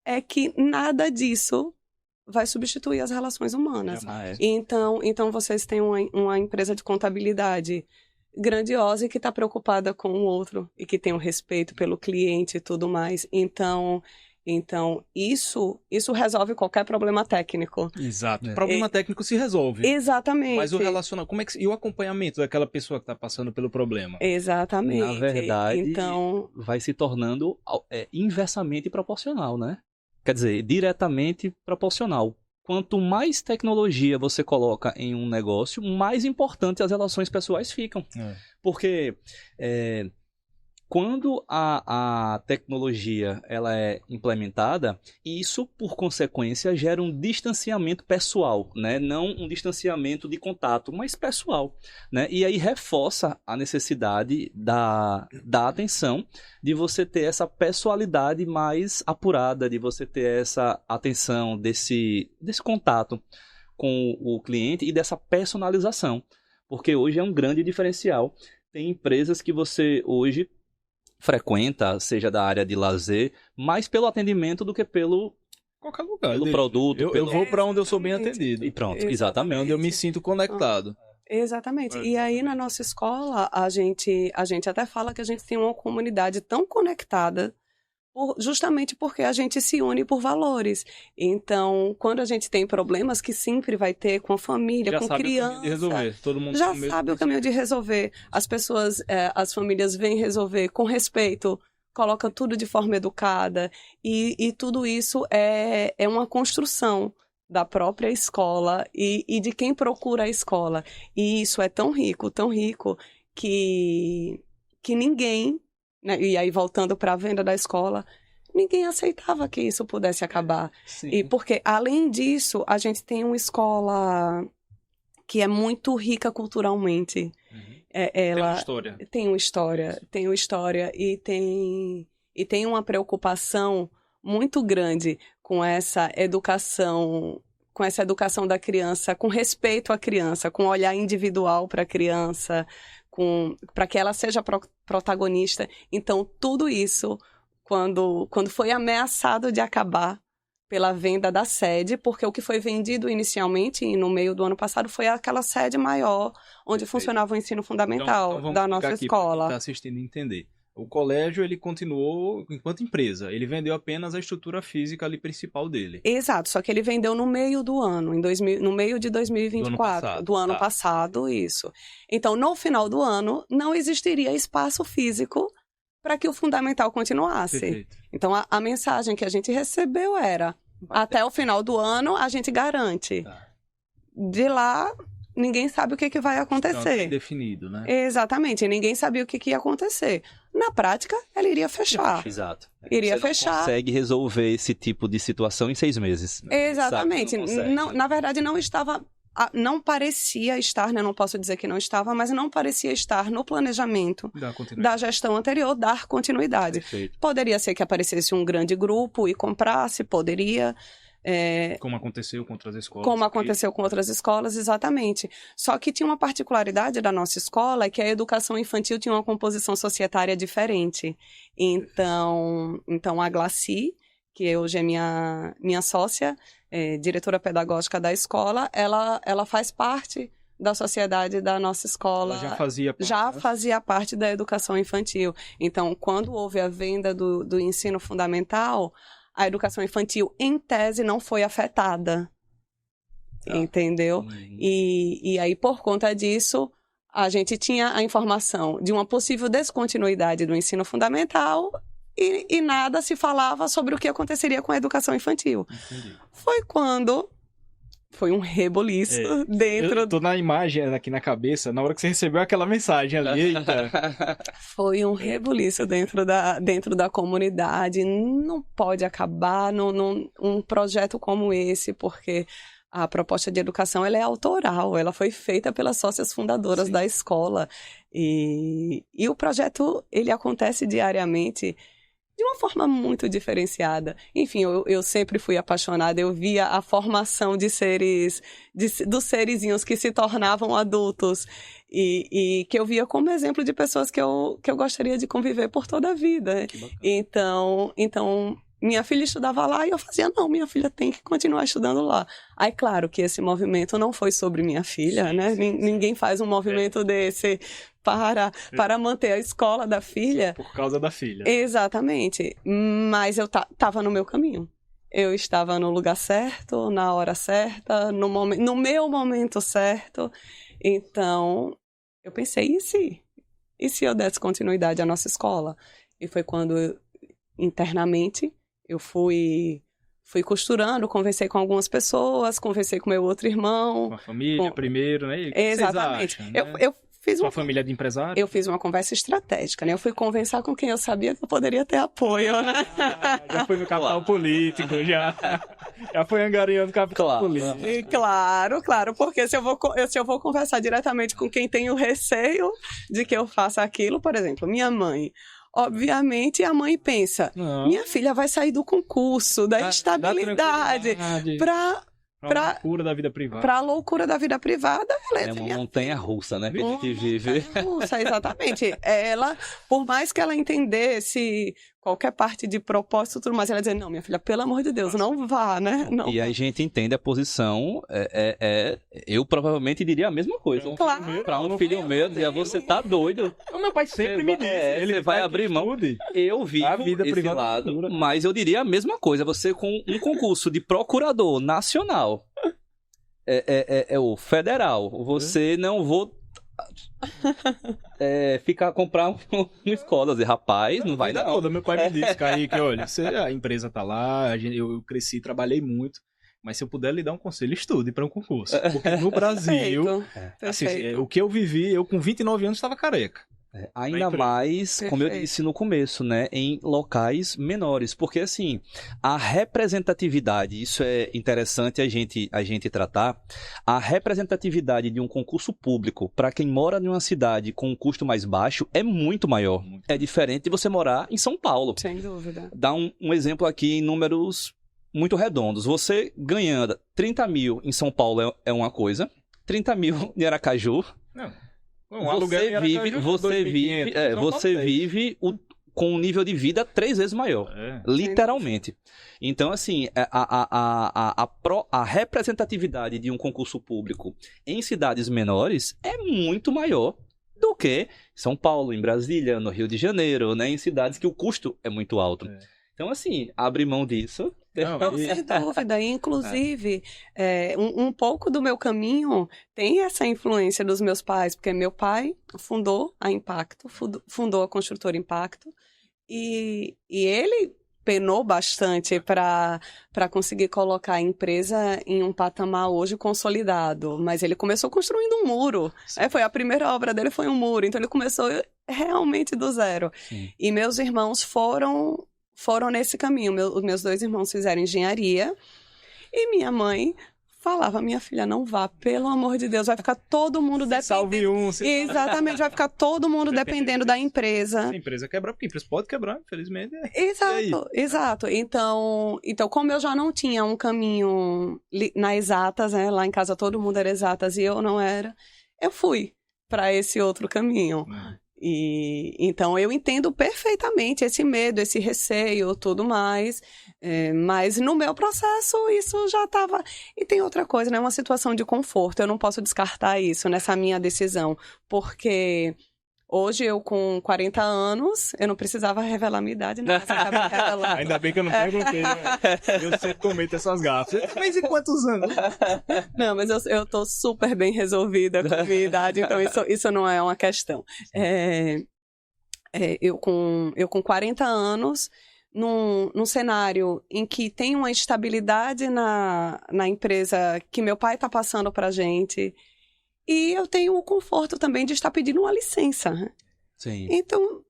é que nada disso vai substituir as relações humanas. Então vocês têm uma empresa de contabilidade grandiosa e que está preocupada com o outro, e que tem um respeito pelo cliente e tudo mais. Então isso resolve qualquer problema técnico. Exato. Problema técnico se resolve. Exatamente. Mas o relacionamento, e o acompanhamento daquela pessoa que está passando pelo problema? Exatamente. Na verdade, vai se tornando inversamente proporcional, né? Quer dizer, diretamente proporcional. Quanto mais tecnologia você coloca em um negócio, mais importante as relações pessoais ficam. Porque... quando a tecnologia ela é implementada, isso, por consequência, gera um distanciamento pessoal, né? Não um distanciamento de contato, mas pessoal, né? E aí reforça a necessidade da atenção, de você ter essa pessoalidade mais apurada, de você ter essa atenção desse contato com o cliente e dessa personalização. Porque hoje é um grande diferencial. Tem empresas que você hoje frequenta, seja da área de lazer, mais pelo atendimento do que pelo qualquer lugar, pelo produto. Eu vou para onde eu sou bem atendido. E pronto, exatamente. Onde eu me sinto conectado. Exatamente. E aí na nossa escola, a gente até fala que a gente tem uma comunidade tão conectada, justamente porque a gente se une por valores. Então, quando a gente tem problemas, que sempre vai ter com a família, já com sabe criança, o caminho de resolver. Todo mundo já sabe o caminho de resolver. As pessoas, as famílias vêm resolver com respeito, colocam tudo de forma educada, e tudo isso é uma construção da própria escola e de quem procura a escola. E isso é tão rico que ninguém, né, e aí voltando para a venda da escola, ninguém aceitava que isso pudesse acabar. Sim. E porque, além disso, a gente tem uma escola que é muito rica culturalmente. Ela tem uma história e tem uma preocupação muito grande com essa educação da criança, com respeito à criança, com olhar individual para a criança, para que ela seja protagonista. Então, tudo isso, quando foi ameaçado de acabar pela venda da sede, porque o que foi vendido inicialmente, no meio do ano passado, foi aquela sede maior, onde funcionava o ensino fundamental então da nossa escola. Quem está assistindo entender. O colégio, ele continuou enquanto empresa. Ele vendeu apenas a estrutura física ali principal dele. Exato, só que ele vendeu no meio do ano, no meio de 2024. Do ano passado, isso. Então, no final do ano, não existiria espaço físico para que o fundamental continuasse. Perfeito. Então, a mensagem que a gente recebeu era, até o final do ano, a gente garante. Tá. De lá, ninguém sabe o que vai acontecer. Então, definido, né? Exatamente, ninguém sabia o que ia acontecer. Na prática, ela iria fechar. Exato. Iria Você fechar. não consegue resolver esse tipo de situação em 6 meses. Exatamente. Não, na verdade, não estava... Não parecia estar, né? Não posso dizer que não estava, mas não parecia estar no planejamento da gestão anterior dar continuidade. Perfeito. Poderia ser que aparecesse um grande grupo e comprasse, poderia... Como aconteceu com outras escolas. Como aconteceu com outras escolas, exatamente. Só que tinha uma particularidade da nossa escola, é que a educação infantil tinha uma composição societária diferente. Então a Glaci, que hoje é minha sócia, diretora pedagógica da escola, ela faz parte da sociedade da nossa escola. Ela já fazia parte da educação infantil. Então, quando houve a venda do ensino fundamental, a educação infantil, em tese, não foi afetada. Entendeu? E aí, por conta disso, a gente tinha a informação de uma possível descontinuidade do ensino fundamental e nada se falava sobre o que aconteceria com a educação infantil. Entendi. Foi um reboliço dentro... Eu tô na imagem aqui na cabeça, na hora que você recebeu aquela mensagem ali. Eita. Foi um rebuliço dentro da comunidade. Não pode acabar um projeto como esse, porque a proposta de educação ela é autoral, ela foi feita pelas sócias fundadoras da escola. E o projeto ele acontece diariamente de uma forma muito diferenciada. Enfim, eu sempre fui apaixonada, eu via a formação dos serizinhos que se tornavam adultos e que eu via como exemplo de pessoas que eu gostaria de conviver por toda a vida. Então, minha filha estudava lá e eu fazia, não, minha filha tem que continuar estudando lá. Aí, claro que esse movimento não foi sobre minha filha, né? Ninguém faz um movimento desse para manter a escola da filha. Por causa da filha. Exatamente. Mas eu estava no meu caminho. Eu estava no lugar certo, na hora certa, no meu momento certo. Então, eu pensei, e se eu desse continuidade à nossa escola? E foi quando, internamente, eu fui costurando, conversei com algumas pessoas, conversei com meu outro irmão. Com a família primeiro, né? E o que exatamente. vocês acham, né? Eu fiz Sua família de empresário? Eu fiz uma conversa estratégica, né? Eu fui conversar com quem eu sabia que eu poderia ter apoio, né? Já foi no capital político, já foi angariando capital político. E claro, porque se eu vou conversar diretamente com quem tem o receio de que eu faça aquilo, por exemplo, minha mãe. Obviamente, a mãe pensa, minha filha vai sair do concurso, da instabilidade, Para a loucura da vida privada. Para a loucura da vida privada. Ela é uma montanha-russa, né? Que a gente vive. Montanha-russa, exatamente. Ela, por mais que ela entendesse qualquer parte de propósito e tudo mais, ela dizia, não, minha filha, pelo amor de Deus, não vá, né? Não e vá. a gente entende a posição, eu provavelmente diria a mesma coisa. Claro. Para um filho meu, você tá doido. O meu pai sempre me disse. Ele vai abrir mão. Eu vivo a vida esse privada lado, mas eu diria a mesma coisa. Você com um concurso de procurador nacional, é o federal, você não vou... comprar uma escola, dizer, rapaz, não vai não. Meu pai me disse, Kaique, olha, a empresa tá lá, eu cresci, trabalhei muito, Mas se eu puder lhe dar um conselho, estude para um concurso. Porque no Brasil, assim, o que eu vivi, eu com 29 anos estava careca. Ainda mais, como eu disse no começo, né, em locais menores, porque assim, a representatividade, isso é interessante a gente tratar, a representatividade de um concurso público para quem mora em uma cidade com um custo mais baixo é muito maior. É diferente de você morar em São Paulo. Sem dúvida. Dá um exemplo aqui em números muito redondos. Você ganhando 30 mil em São Paulo é uma coisa, 30 mil em Aracaju... Não. Você vive com um nível de vida 3 vezes maior. Literalmente. Então, assim, a representatividade de um concurso público em cidades menores é muito maior do que São Paulo, em Brasília, no Rio de Janeiro, né? Em cidades que o custo é muito alto. Então, assim, abrir mão disso... Sem dúvida. Inclusive, um pouco do meu caminho tem essa influência dos meus pais, porque meu pai fundou a Impacto, fundou a construtora Impacto, e ele penou bastante para conseguir colocar a empresa em um patamar hoje consolidado. Mas ele começou construindo um muro. Foi a primeira obra dele, foi um muro. Então, ele começou realmente do zero. Sim. E meus irmãos foram nesse caminho. Meus 2 irmãos fizeram engenharia e minha mãe falava, minha filha, não vá, pelo amor de Deus, vai ficar todo mundo dependendo... Salve um. Exatamente, vai ficar todo mundo dependendo da empresa. Se a empresa quebrar, porque a empresa pode quebrar, infelizmente. Exato. Então, como eu já não tinha um caminho na exatas, né, lá em casa todo mundo era exatas e eu não era, eu fui para esse outro caminho. E então eu entendo perfeitamente esse medo, esse receio, tudo mais, mas no meu processo isso já estava... E tem outra coisa, né? Uma situação de conforto, eu não posso descartar isso nessa minha decisão, porque hoje eu com 40 anos, eu não precisava revelar minha idade, né? Ainda bem que eu não perguntei, né? Eu sempre cometo essas gafas. Mas e quantos anos? Não, mas eu tô super bem resolvida com a minha idade, então isso não é uma questão. Eu com 40 anos, num cenário em que tem uma estabilidade na empresa que meu pai está passando pra gente, e eu tenho o conforto também de estar pedindo uma licença. Sim. Então,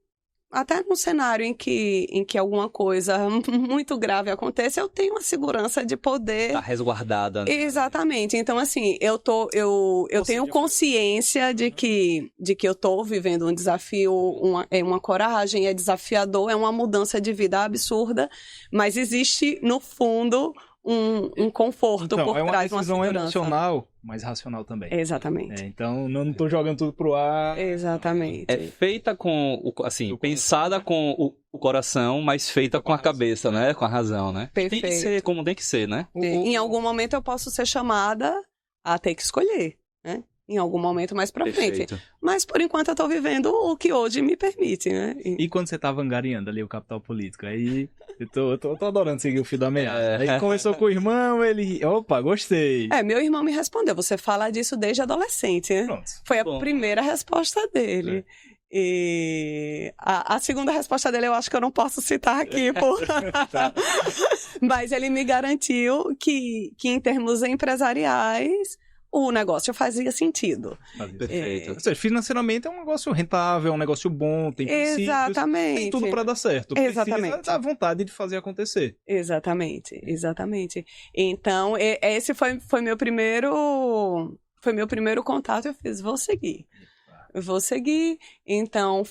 até num cenário em que alguma coisa muito grave aconteça, eu tenho a segurança de poder... Tá resguardada. Né? Exatamente. Então, assim, eu tenho consciência de que eu tô vivendo um desafio, uma coragem, é desafiador, é uma mudança de vida absurda, mas existe, no fundo... Um conforto então, por trás de uma decisão segurança. emocional, mas racional também. Exatamente. Então, não tô jogando tudo pro ar. Exatamente. É feita com, assim, pensada com o coração, mas feita com a cabeça, né? Com a razão, né? Perfeito. Tem que ser como tem que ser, né? Em algum momento eu posso ser chamada a ter que escolher, né? Em algum momento mais pra frente. Mas, por enquanto, eu tô vivendo o que hoje me permite, né? E quando você tava angariando ali o capital político? Aí, eu tô adorando seguir o fio da meada. Aí começou com o irmão, ele... Opa, gostei. Meu irmão me respondeu, você fala disso desde adolescente, né? Pronto. Foi a primeira resposta dele. E a segunda resposta dele eu acho que eu não posso citar aqui, tá. Mas ele me garantiu que em termos empresariais... o negócio fazia sentido. Perfeito. Ou seja, financeiramente é um negócio rentável, é um negócio bom, tem princípios, exatamente. Tem tudo para dar certo. Exatamente. Precisa dar vontade de fazer acontecer. Exatamente. Então, esse foi meu primeiro contato, eu fiz, vou seguir. Então,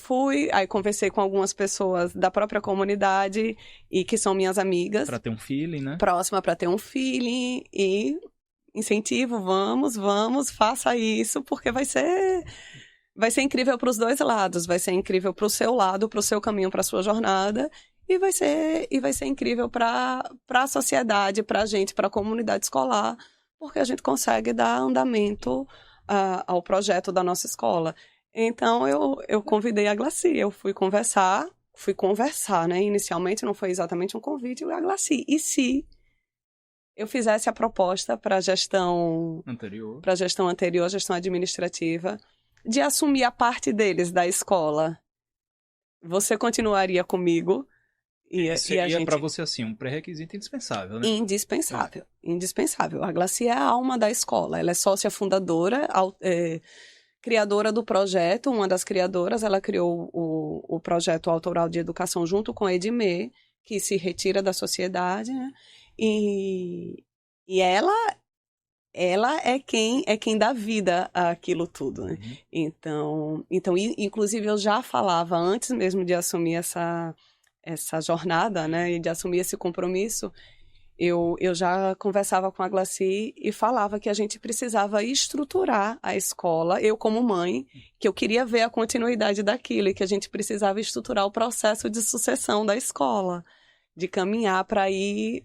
aí conversei com algumas pessoas da própria comunidade e que são minhas amigas. Para ter um feeling, né? Próxima para ter um feeling e... incentivo, vamos, faça isso, porque vai ser incrível para os dois lados, vai ser incrível para o seu lado, para o seu caminho, para a sua jornada, e vai ser incrível para a sociedade, para a gente, para a comunidade escolar, porque a gente consegue dar andamento ao projeto da nossa escola. Então, eu convidei a Glaci, eu fui conversar, né? Inicialmente não foi exatamente um convite, a Glaci, e se eu fizesse a proposta para a gestão anterior, a gestão administrativa, de assumir a parte deles da escola, você continuaria comigo? Seria para você assim, um pré-requisito indispensável, né? Indispensável. A Glaci é a alma da escola. Ela é sócia fundadora, criadora do projeto, uma das criadoras. Ela criou o projeto autoral de educação junto com a Edmê, que se retira da sociedade, né? E ela é quem dá vida àquilo tudo, né? Então, inclusive, eu já falava, antes mesmo de assumir essa jornada, né, e de assumir esse compromisso, eu já conversava com a Glaci e falava que a gente precisava estruturar a escola, eu como mãe, que eu queria ver a continuidade daquilo e que a gente precisava estruturar o processo de sucessão da escola, de caminhar para ir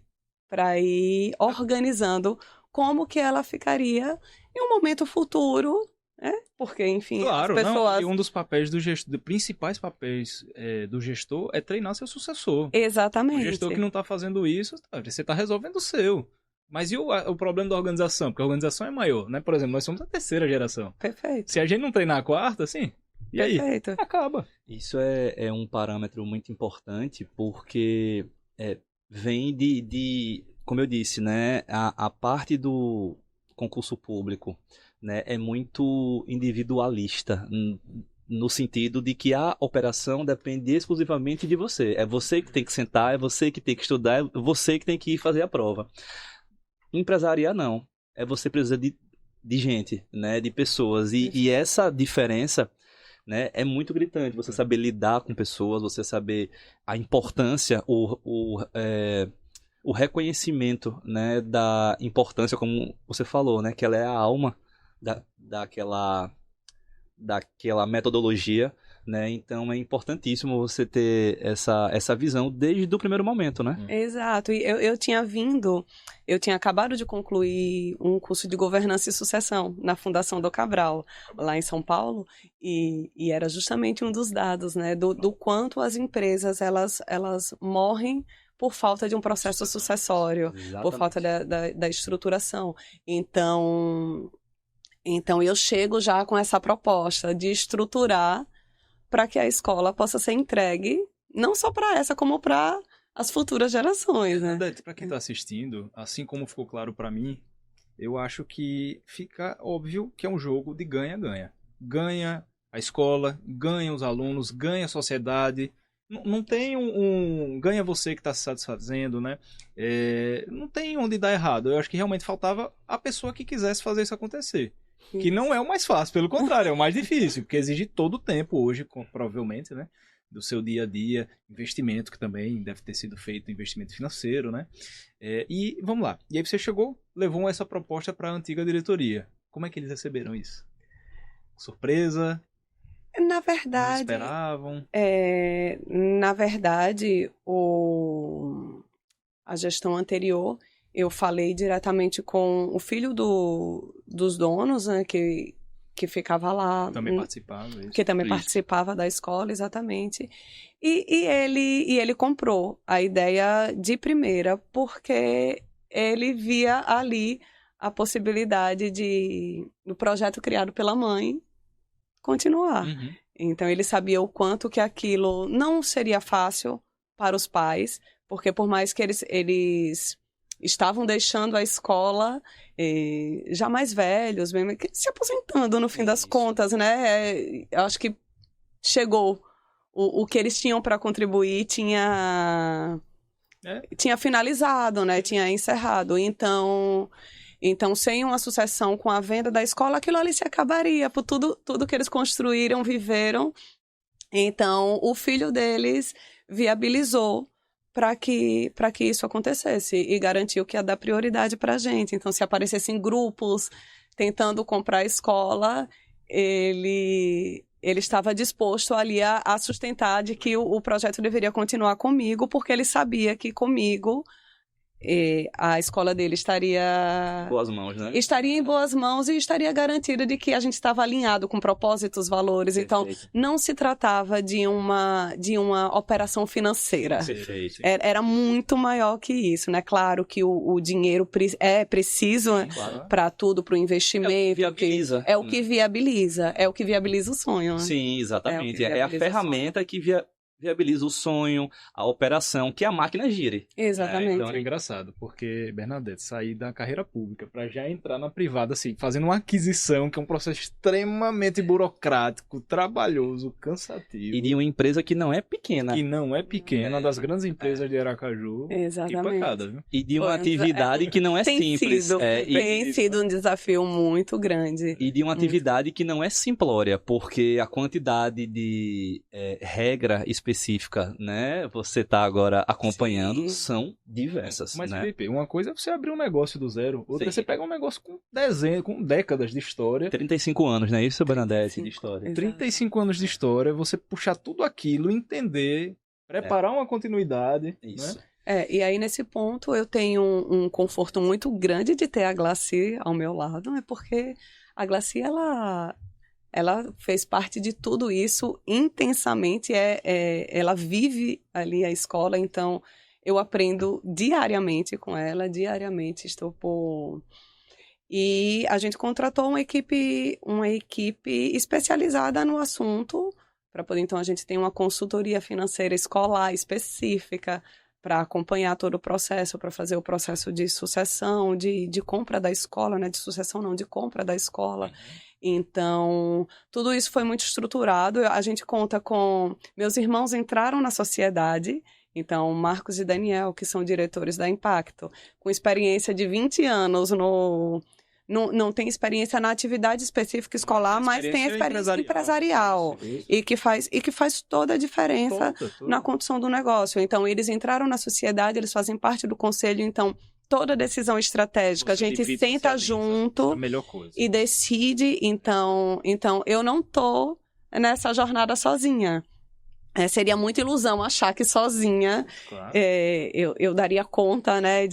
organizando como que ela ficaria em um momento futuro, né? Porque, enfim, claro, as pessoas... e um dos papéis do gestor, principais papéis do gestor é treinar seu sucessor. Exatamente. O gestor que não está fazendo isso, você está resolvendo o seu. Mas e o problema da organização? Porque a organização é maior, né? Por exemplo, nós somos a terceira geração. Perfeito. Se a gente não treinar a quarta, assim, e Perfeito. aí? Acaba. Isso é um parâmetro muito importante, porque vem como eu disse, né, a parte do concurso público, né, é muito individualista, no sentido de que a operação depende exclusivamente de você. É você que tem que sentar, é você que tem que estudar, é você que tem que ir fazer a prova. Empresariar, não. Você precisa de gente, né, de pessoas. E essa diferença, né, é muito gritante. Você saber lidar com pessoas, você saber a importância, o reconhecimento, né, da importância, como você falou, né, que ela é a alma daquela metodologia, né? Então é importantíssimo você ter essa visão desde o primeiro momento, né? Exato. E eu tinha acabado de concluir um curso de governança e sucessão na Fundação do Cabral, lá em São Paulo, e era justamente um dos dados, né, do quanto as empresas elas morrem por falta de um processo sucessório, Exatamente. por falta da estruturação. Então eu chego já com essa proposta de estruturar para que a escola possa ser entregue, não só para essa, como para as futuras gerações, né? Para quem está assistindo, assim como ficou claro para mim, eu acho que fica óbvio que é um jogo de ganha-ganha. Ganha a escola, ganha os alunos, ganha a sociedade. Não tem ganha você que está se satisfazendo, né? Não tem onde dar errado. Eu acho que realmente faltava a pessoa que quisesse fazer isso acontecer. Que não é o mais fácil, pelo contrário, é o mais difícil, porque exige todo o tempo hoje, provavelmente, né? Do seu dia a dia, investimento que também deve ter sido feito, investimento financeiro, né? E vamos lá. E aí você chegou, levou essa proposta para a antiga diretoria. Como é que eles receberam isso? Surpresa? Na verdade, não esperavam? Na verdade, a gestão anterior, eu falei diretamente com o filho dos donos, né, que ficava lá. Também participava. Que também participava da escola, exatamente. E ele comprou a ideia de primeira, porque ele via ali a possibilidade do projeto criado pela mãe continuar. Uhum. Então, ele sabia o quanto que aquilo não seria fácil para os pais, porque por mais que eles estavam deixando a escola já mais velhos, mesmo, se aposentando no fim das contas, né? Eu acho que chegou o que eles tinham para contribuir, tinha finalizado, né? Tinha encerrado. Então, sem uma sucessão com a venda da escola, aquilo ali se acabaria, por tudo que eles construíram, viveram. Então, o filho deles viabilizou para que isso acontecesse e garantiu que ia dar prioridade para a gente. Então, se aparecessem grupos tentando comprar a escola, ele estava disposto ali a sustentar de que o projeto deveria continuar comigo, porque ele sabia que comigo a escola dele estaria boas mãos, né? Estaria em boas mãos e estaria garantida de que a gente estava alinhado com propósitos, valores. Perfeito. Então, não se tratava de uma operação financeira. Perfeito. Era muito maior que isso, né? Claro que o dinheiro é preciso, claro, para tudo, para o investimento. É o que viabiliza o sonho. Né? Sim, exatamente. É a ferramenta que viabiliza o sonho, a operação, que a máquina gire. Exatamente. Então é engraçado, porque, Bernadette, sair da carreira pública para já entrar na privada, assim, fazendo uma aquisição, que é um processo extremamente burocrático, trabalhoso, cansativo. E de uma empresa que não é pequena. Que não é pequena, uma das grandes empresas de Aracaju. Exatamente. Que pancada, viu? E de uma atividade que não é simples. Tem sido um desafio muito grande. E de uma atividade que não é simplória, porque a quantidade de regra específica, né, você tá agora acompanhando, são diversas. Mas, né? Felipe, uma coisa é você abrir um negócio do zero, outra é Sim. você pega um negócio com com décadas de história. 35 anos, não é isso, Bernadette, de história? Exato. 35 anos de história, você puxar tudo aquilo, entender, preparar uma continuidade. Isso. Né? E aí nesse ponto eu tenho um conforto muito grande de ter a Glaci ao meu lado, porque a Glaci, ela fez parte de tudo isso intensamente, ela vive ali a escola, então eu aprendo diariamente com ela, estou por... E a gente contratou uma equipe especializada no assunto, para poder, então, a gente tem uma consultoria financeira escolar específica para acompanhar todo o processo, para fazer o processo de sucessão, de compra da escola, né? De sucessão não, de compra da escola. Então, tudo isso foi muito estruturado. A gente conta com... Meus irmãos entraram na sociedade, então, Marcos e Daniel, que são diretores da Impacto, com experiência de 20 anos não tem experiência na atividade específica escolar, mas tem experiência empresarial. Isso. E que faz toda a diferença na condução do negócio. Então, eles entraram na sociedade, eles fazem parte do conselho, então, toda decisão estratégica, a gente senta junto e decide. Então, eu não tô nessa jornada sozinha. Seria muita ilusão achar que sozinha Claro. Eu daria conta, né,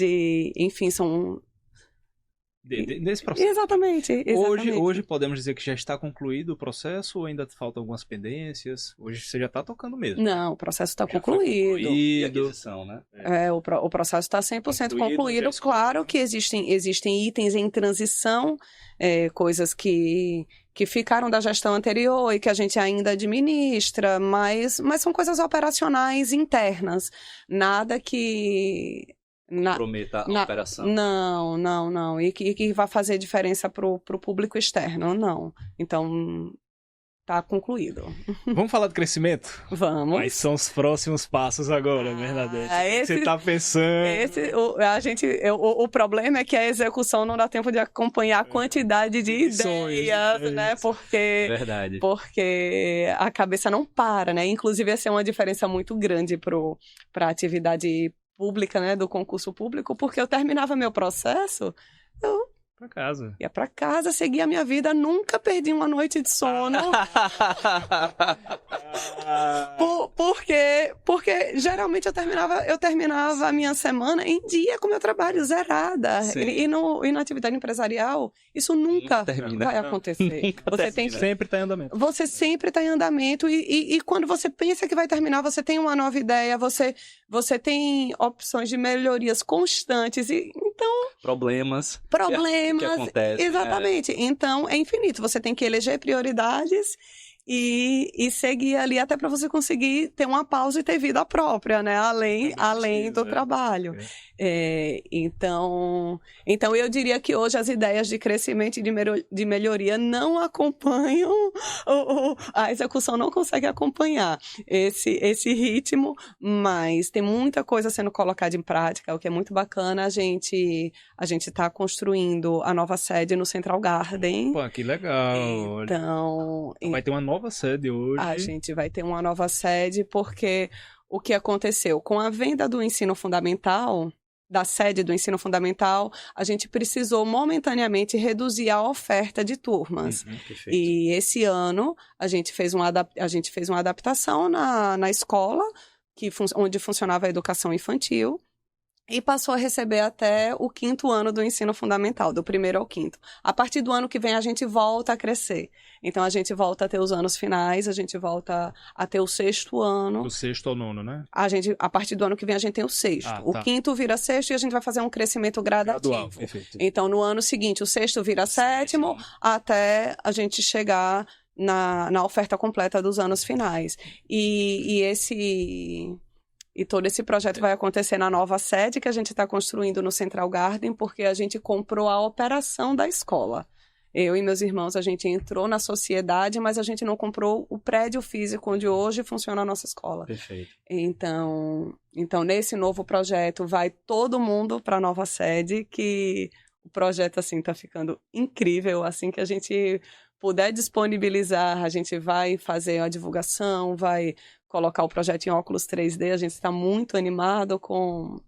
enfim, são... Desse processo. Exatamente. Hoje podemos dizer que já está concluído o processo ou ainda faltam algumas pendências? Hoje você já está tocando mesmo. Não, o processo está concluído. E aquisição, né? O processo está 100% concluído. Claro que existem itens em transição, coisas que ficaram da gestão anterior e que a gente ainda administra, mas são coisas operacionais internas. Nada que... Prometa a operação. Não. E que vai fazer diferença pro público externo, não. Então, tá concluído. Vamos falar de crescimento? Vamos. Quais são os próximos passos agora, Bernadette? O que você tá pensando? O problema é que a execução não dá tempo de acompanhar a quantidade de ideias, né? Porque a cabeça não para, né? Inclusive, essa é uma diferença muito grande para a atividade pública, né, do concurso público, porque eu terminava meu processo, eu ia pra casa, seguia a minha vida, nunca perdi uma noite de sono. Porque geralmente eu terminava a minha semana em dia com o meu trabalho zerada. E na atividade empresarial, isso nunca vai acontecer. Sempre está em andamento. Você sempre está em andamento e quando você pensa que vai terminar, você tem uma nova ideia, você tem opções de melhorias constantes. Então... Problemas. Que acontece, exatamente. Então, é infinito. Você tem que eleger prioridades e seguir ali até para você conseguir ter uma pausa e ter vida própria, né? Além do trabalho. Então, eu diria que hoje as ideias de crescimento e de melhoria não acompanham, a execução não consegue acompanhar esse ritmo, mas tem muita coisa sendo colocada em prática, o que é muito bacana. A gente está construindo a nova sede no Central Garden. Pô, que legal. Então, vai ter uma nova sede hoje. A gente vai ter uma nova sede porque o que aconteceu? Com a venda do ensino fundamental, da sede do ensino fundamental, a gente precisou momentaneamente reduzir a oferta de turmas. E esse ano a gente fez uma adaptação na escola, onde funcionava a educação infantil, e passou a receber até o 5º ano do ensino fundamental, do 1º ao 5º. A partir do ano que vem, a gente volta a crescer. Então, a gente volta a ter os anos finais, a gente volta a ter o 6º ano. Do 6º ao 9º, né? A partir do ano que vem, a gente tem o 6º. O 5º vira 6º e a gente vai fazer um crescimento gradativo. Gradual, então, no ano seguinte, o 6º vira 7º, até a gente chegar na oferta completa dos anos finais. E todo esse projeto vai acontecer na nova sede que a gente está construindo no Central Garden, porque a gente comprou a operação da escola. Eu e meus irmãos, a gente entrou na sociedade, mas a gente não comprou o prédio físico onde hoje funciona a nossa escola. Perfeito. Então nesse novo projeto, vai todo mundo para a nova sede, que o projeto, assim, está ficando incrível. Assim que a gente puder disponibilizar, a gente vai fazer a divulgação, vai colocar o projeto em óculos 3D. A gente está muito animado com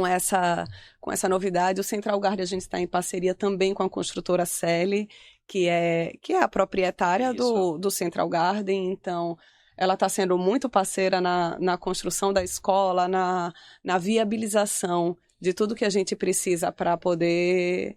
essa novidade. O Central Garden, a gente está em parceria também com a construtora Celi, que é a proprietária do Central Garden. Então, ela está sendo muito parceira na construção da escola, na viabilização de tudo que a gente precisa para poder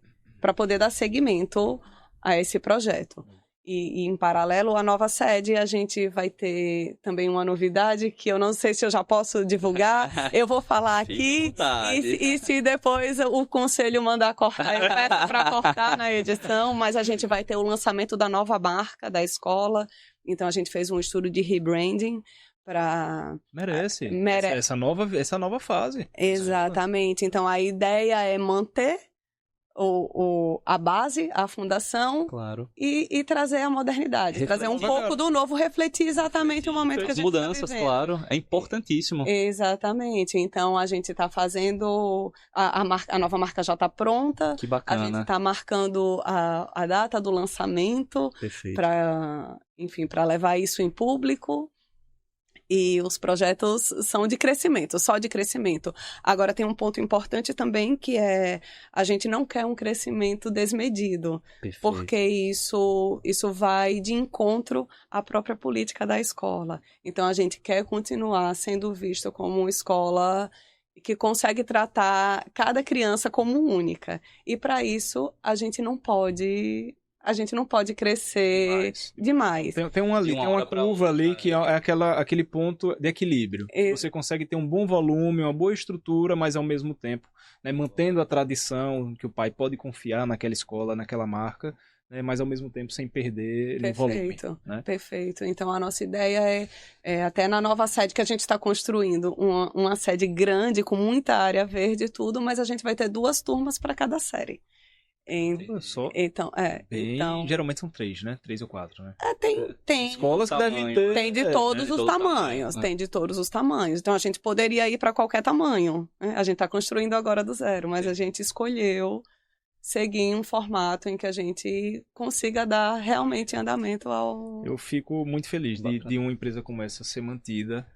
dar seguimento a esse projeto. E em paralelo, a nova sede, a gente vai ter também uma novidade que eu não sei se eu já posso divulgar. Eu vou falar aqui, e se depois o conselho mandar cortar, eu peço para cortar na edição, mas a gente vai ter o lançamento da nova marca da escola. Então, a gente fez um estudo de rebranding para... Merece. Essa nova fase. Exatamente. Então, a ideia é manter a base, a fundação, claro, e trazer a modernidade, trazer um pouco do novo, refletir exatamente o momento que a gente mudanças, está vivendo. Claro, é importantíssimo. Exatamente. Então, a gente está fazendo... A nova marca já está pronta. Que bacana. A gente está marcando a data do lançamento para levar isso em público. E os projetos são de crescimento, só de crescimento. Agora, tem um ponto importante também, que é a gente não quer um crescimento desmedido. Perfeito. Porque isso vai de encontro à própria política da escola. Então, a gente quer continuar sendo visto como uma escola que consegue tratar cada criança como única. E, para isso, a gente não pode crescer demais. Tem uma curva ali que é aquele ponto de equilíbrio. Você consegue ter um bom volume, uma boa estrutura, mas ao mesmo tempo, né, mantendo a tradição, que o pai pode confiar naquela escola, naquela marca, né, mas ao mesmo tempo sem perder no volume. Né? Perfeito. Então, a nossa ideia é até na nova sede que a gente está construindo, uma sede grande, com muita área verde e tudo, mas a gente vai ter 2 turmas para cada série. Geralmente são 3, né? 3 ou 4, né? Tem escolas que devem ter. Tem de todos os tamanhos. Tem de todos os tamanhos. Então, a gente poderia ir para qualquer tamanho. Né? A gente está construindo agora do zero, mas a gente escolheu seguir um formato em que a gente consiga dar realmente andamento ao... Eu fico muito feliz de uma empresa como essa ser mantida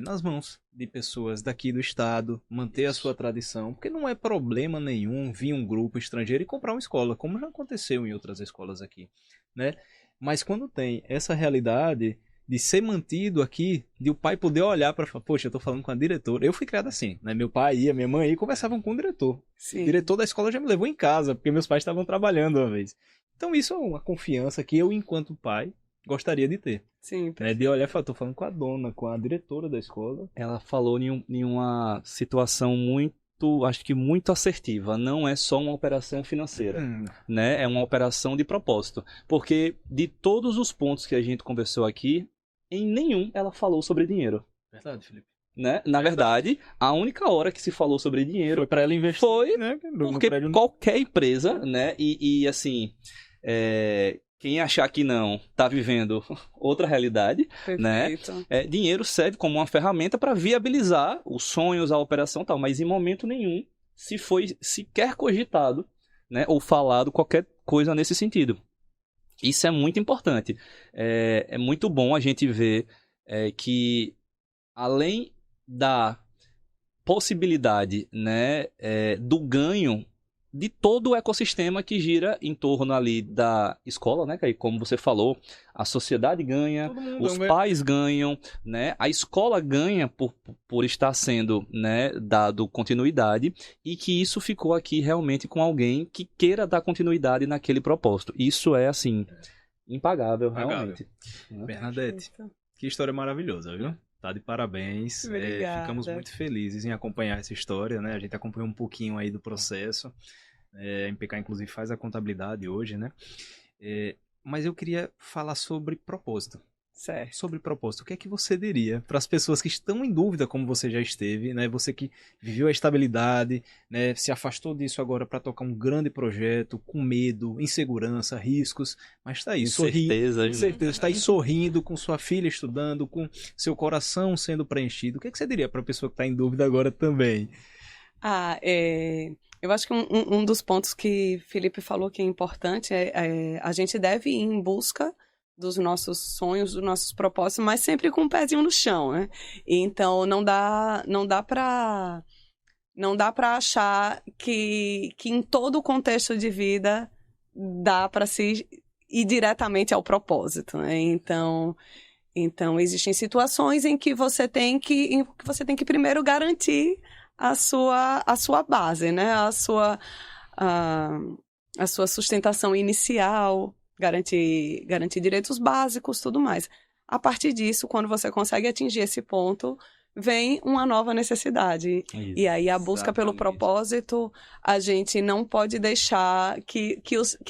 nas mãos de pessoas daqui do estado, manter a sua tradição, porque não é problema nenhum vir um grupo estrangeiro e comprar uma escola, como já aconteceu em outras escolas aqui, né? Mas quando tem essa realidade de ser mantido aqui, de o pai poder olhar para falar, poxa, eu tô falando com a diretora. Eu fui criado assim, né? Meu pai ia, minha mãe ia e conversavam com o diretor. Sim. O diretor da escola já me levou em casa, porque meus pais estavam trabalhando uma vez. Então isso é uma confiança que eu, enquanto pai, gostaria de ter. Sim. Né? De olhar e falar, tô falando com a dona, com a diretora da escola. Ela falou em uma situação acho que muito assertiva. Não é só uma operação financeira, né? É uma operação de propósito. Porque de todos os pontos que a gente conversou aqui, em nenhum ela falou sobre dinheiro. Verdade, Felipe. Né? Na verdade, a única hora que se falou sobre dinheiro foi para ela investir. Foi, né? Porque qualquer empresa, né? E assim... Quem achar que não está vivendo outra realidade, perfeito, né? Dinheiro serve como uma ferramenta para viabilizar os sonhos, a operação e tal, mas em momento nenhum se foi sequer cogitado, né, ou falado qualquer coisa nesse sentido. Isso é muito importante. É muito bom a gente ver que, além da possibilidade, né, do ganho de todo o ecossistema que gira em torno ali da escola, né? Que aí, como você falou, a sociedade ganha, os pais ganham, né? A escola ganha por estar sendo, né, dado continuidade, e que isso ficou aqui realmente com alguém que queira dar continuidade naquele propósito. Isso é, assim, impagável, realmente. Bernadette, que história maravilhosa, viu? Tá de parabéns. Ficamos muito felizes em acompanhar essa história, né? A gente acompanhou um pouquinho aí do processo. A MPK, inclusive, faz a contabilidade hoje, né? mas eu queria falar sobre propósito. Certo. Sobre propósito, o que é que você diria para as pessoas que estão em dúvida, como você já esteve, né? Você que viveu a estabilidade, né? Se afastou disso agora para tocar um grande projeto, com medo, insegurança, riscos, mas está aí, sorrindo. Com certeza, está aí sorrindo, com sua filha estudando, com seu coração sendo preenchido. O que é que você diria para a pessoa que está em dúvida agora também? Eu acho que um dos pontos que Felipe falou que é importante é a gente deve ir em busca dos nossos sonhos, dos nossos propósitos, mas sempre com o pezinho no chão, né? Então, não dá para achar que em todo o contexto de vida dá para se ir diretamente ao propósito, né? Então, existem situações em que você tem que primeiro garantir a sua base, né? A sua sustentação inicial, garantir direitos básicos, tudo mais. A partir disso, quando você consegue atingir esse ponto, vem uma nova necessidade. Isso, e aí a busca pelo propósito, a gente não pode deixar que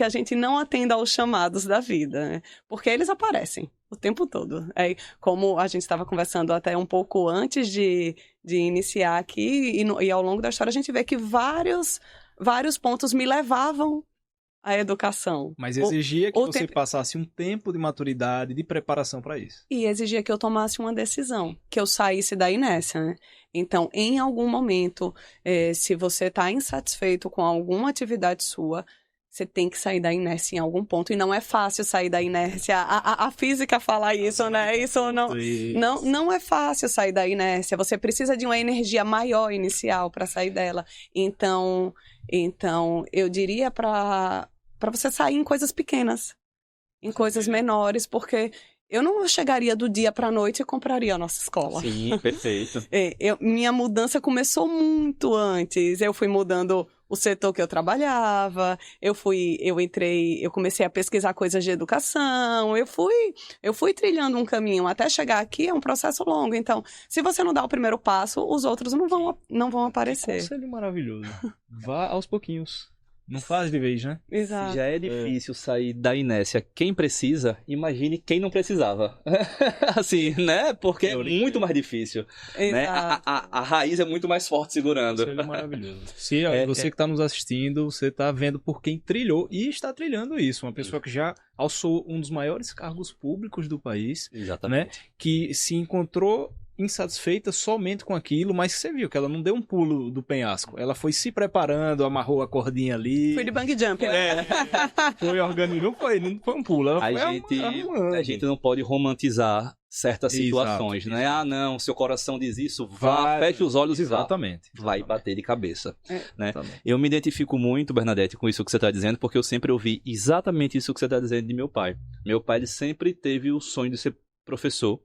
a gente não atenda aos chamados da vida, né? Porque eles aparecem o tempo todo. Como a gente estava conversando até um pouco antes de iniciar aqui, e ao longo da história a gente vê que vários pontos me levavam à educação. Mas exigia que você passasse um tempo de maturidade, de preparação para isso. E exigia que eu tomasse uma decisão, que eu saísse da inércia, né? Então, em algum momento, se você está insatisfeito com alguma atividade sua, você tem que sair da inércia em algum ponto. E não é fácil sair da inércia. A física fala isso, né? Isso não é fácil sair da inércia. Você precisa de uma energia maior inicial para sair dela. Então, eu diria para você sair em coisas pequenas, em coisas menores, porque eu não chegaria do dia para a noite e compraria a nossa escola. Sim, perfeito. Minha mudança começou muito antes. Eu fui mudando o setor que eu trabalhava, eu comecei a pesquisar coisas de educação, eu fui trilhando um caminho. Até chegar aqui é um processo longo. Então, se você não dá o primeiro passo, os outros não vão aparecer. Que conselho maravilhoso. Vá aos pouquinhos. Não faz de vez, né? Exato. Já é difícil sair da inércia. Quem precisa, imagine quem não precisava. Assim, né? Porque é muito mais difícil. Né? A raiz é muito mais forte segurando. Isso é maravilhoso. Se você que está nos assistindo, você está vendo por quem trilhou e está trilhando isso. Uma pessoa que já alçou um dos maiores cargos públicos do país. Exatamente. Né? Que se encontrou insatisfeita somente com aquilo, mas você viu que ela não deu um pulo do penhasco. Ela foi se preparando, amarrou a cordinha ali. Foi de bang jump, né? Foi organizando, não foi um pulo. Ela a gente não pode romantizar certas situações, né? Ah, não, seu coração diz isso, feche os olhos e vá. Exatamente. Vai bater de cabeça. Né? Eu me identifico muito, Bernadette, com isso que você está dizendo, porque eu sempre ouvi exatamente isso que você está dizendo de meu pai. Meu pai, ele sempre teve o sonho de ser professor.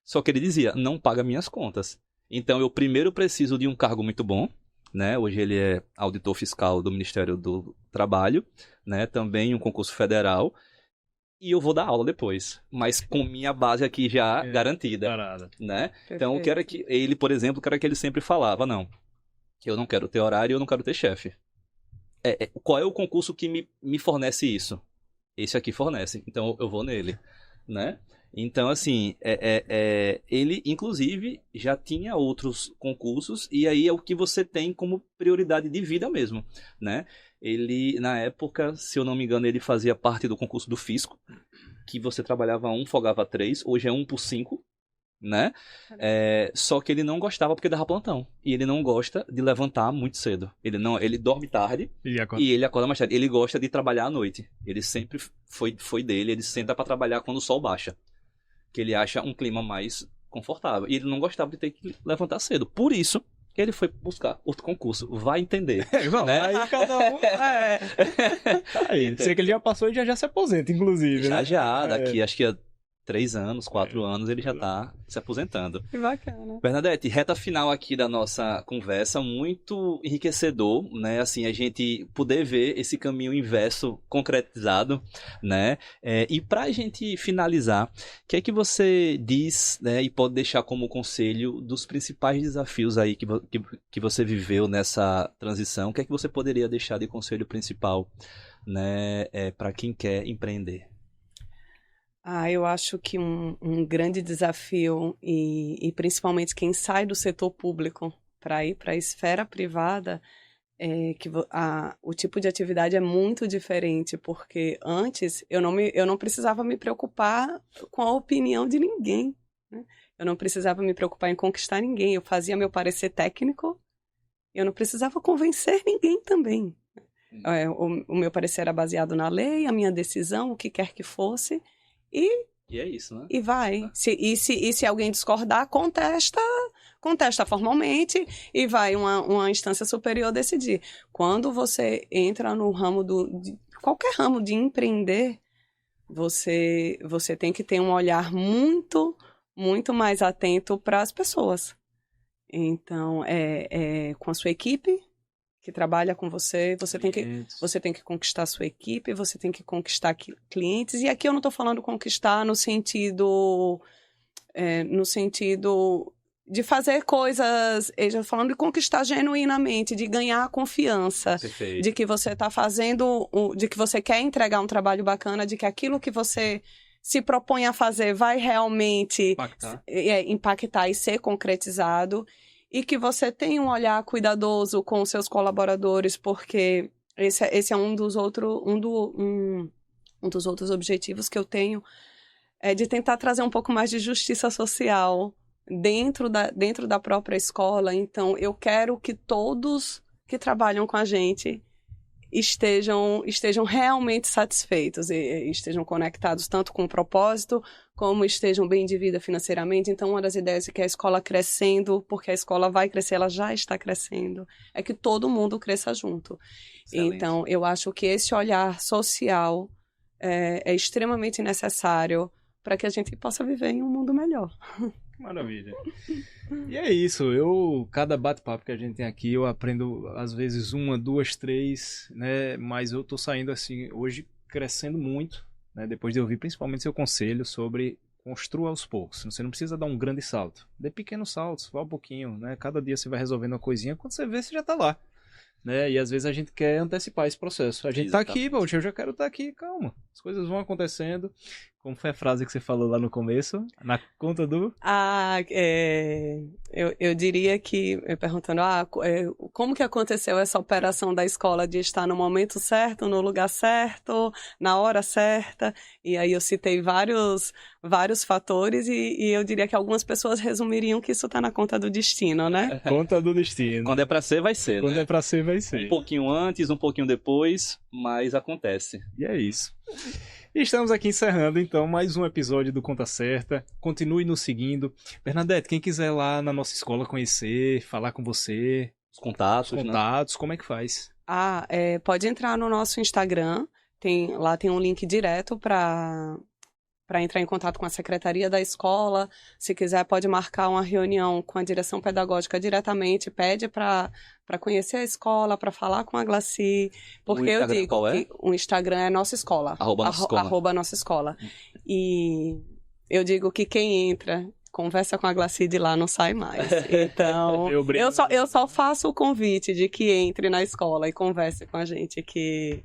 Só que ele dizia, não paga minhas contas. Então, eu primeiro preciso de um cargo muito bom, né? Hoje ele é auditor fiscal do Ministério do Trabalho, né? Também um concurso federal. E eu vou dar aula depois, mas com minha base aqui já garantida, né? Então, eu quero que ele, por exemplo, que ele sempre falava, não, eu não quero ter horário, eu não quero ter chefe. Qual é o concurso que me fornece isso? Esse aqui fornece, então eu vou nele, né? Então, assim, ele, inclusive, já tinha outros concursos, e aí é o que você tem como prioridade de vida mesmo, né? Ele, na época, se eu não me engano, ele fazia parte do concurso do Fisco, que você trabalhava 1, folgava 3, hoje é 1 por 5, né? Só que ele não gostava porque dava plantão, e ele não gosta de levantar muito cedo. Ele dorme tarde e ele acorda mais tarde. Ele gosta de trabalhar à noite. Ele sempre foi dele, ele senta para trabalhar quando o sol baixa, que ele acha um clima mais confortável. E ele não gostava de ter que levantar cedo. Por isso que ele foi buscar outro concurso. Vai entender. Né? Aí cada um... Aí, sei que ele já passou e já se aposenta, inclusive. Já, daqui acho que 3 anos, 4 anos, ele já está se aposentando. Que bacana. Bernadette, reta final aqui da nossa conversa, muito enriquecedor, né? Assim, a gente poder ver esse caminho inverso concretizado, né? E para a gente finalizar, o que é que você diz, né? E pode deixar como conselho dos principais desafios aí que você viveu nessa transição? O que é que você poderia deixar de conselho principal, né? Para quem quer empreender? Eu acho que um grande desafio, e principalmente quem sai do setor público para ir para a esfera privada, é que o tipo de atividade é muito diferente, porque antes eu não precisava me preocupar com a opinião de ninguém, né? Eu não precisava me preocupar em conquistar ninguém, eu fazia meu parecer técnico, eu não precisava convencer ninguém também. O meu parecer era baseado na lei, a minha decisão, o que quer que fosse, e é isso, né? E vai. Se alguém discordar, contesta formalmente e vai uma instância superior decidir. Quando você entra no ramo qualquer ramo de empreender, você tem que ter um olhar muito, muito mais atento para as pessoas. Então, com a sua equipe que trabalha com você, você tem que conquistar a sua equipe, você tem que conquistar clientes. E aqui eu não estou falando conquistar no sentido de fazer coisas, eu estou falando de conquistar genuinamente, de ganhar a confiança. Perfeito. De que você está fazendo, de que você quer entregar um trabalho bacana, de que aquilo que você se propõe a fazer vai realmente impactar e ser concretizado. E que você tenha um olhar cuidadoso com os seus colaboradores, porque esse é um dos outros objetivos que eu tenho, é de tentar trazer um pouco mais de justiça social dentro da própria escola. Então, eu quero que todos que trabalham com a gente estejam realmente satisfeitos e estejam conectados tanto com o propósito como estejam bem de vida financeiramente. Então, uma das ideias é que a escola crescendo, porque a escola vai crescer, ela já está crescendo, é que todo mundo cresça junto. Excelente. Então, eu acho que esse olhar social é extremamente necessário para que a gente possa viver em um mundo melhor. Maravilha. E é isso, cada bate-papo que a gente tem aqui, eu aprendo às vezes 1, 2, 3, né? Mas eu tô saindo assim, hoje crescendo muito, né? Depois de ouvir principalmente seu conselho sobre construa aos poucos. Você não precisa dar um grande salto, dê pequenos saltos, vá um pouquinho, né? Cada dia você vai resolvendo uma coisinha, quando você vê, você já tá lá, né? E às vezes a gente quer antecipar esse processo. A gente tá aqui, poxa, eu já quero estar aqui, calma. As coisas vão acontecendo. Como foi a frase que você falou lá no começo? Na conta do... Eu diria que, perguntando, como que aconteceu essa operação da escola de estar no momento certo, no lugar certo, na hora certa? E aí eu citei vários fatores e eu diria que algumas pessoas resumiriam que isso está na conta do destino, né? Conta do destino. Quando é pra ser, vai ser, Quando é pra ser, vai ser. Um pouquinho antes, um pouquinho depois, mas acontece. E é isso. E estamos aqui encerrando, então, mais um episódio do Conta Certa. Continue nos seguindo. Bernadette, quem quiser lá na nossa escola conhecer, falar com você... Os contatos, né? Como é que faz? Pode entrar no nosso Instagram. Lá tem um link direto para entrar em contato com a secretaria da escola. Se quiser, pode marcar uma reunião com a direção pedagógica diretamente. Pede para conhecer a escola, para falar com a Glaci. Porque eu digo que o Instagram é Nossa Escola. @ Nossa Escola. E eu digo que quem entra, conversa com a Glaci, de lá não sai mais. Então, eu só faço o convite de que entre na escola e converse com a gente, que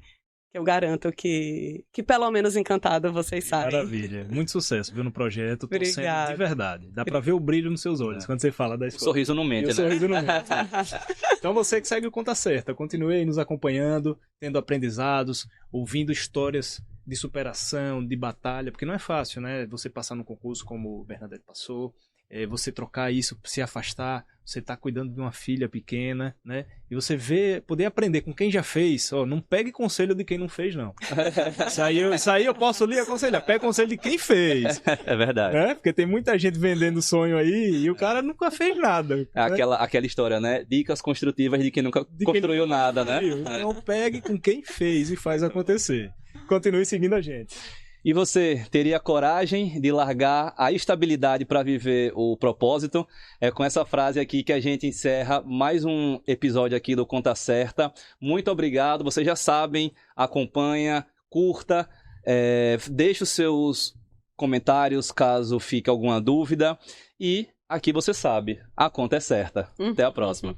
eu garanto que pelo menos encantado vocês saem. Maravilha. Muito sucesso, viu, no projeto. Obrigada. De verdade. Dá pra ver o brilho nos seus olhos quando você fala da escola. O sorriso não mente, né? O sorriso não mente. Então você que segue o Conta Certa, continue aí nos acompanhando, tendo aprendizados, ouvindo histórias de superação, de batalha, porque não é fácil, né? Você passar no concurso como o Bernadette passou, você trocar isso, se afastar, você tá cuidando de uma filha pequena, né? E você poder aprender com quem já fez, não pegue conselho de quem não fez, não. Isso aí eu posso lhe aconselhar, pegue conselho de quem fez. É verdade. Né? Porque tem muita gente vendendo sonho aí e o cara nunca fez nada. Né? Aquela história, né? Dicas construtivas de quem nunca construiu nada, né? Então pegue com quem fez e faz acontecer. Continue seguindo a gente. E você teria coragem de largar a estabilidade para viver o propósito? É com essa frase aqui que a gente encerra mais um episódio aqui do Conta Certa. Muito obrigado. Vocês já sabem, acompanha, curta, deixe os seus comentários caso fique alguma dúvida. E aqui você sabe, a conta é certa. Até a próxima.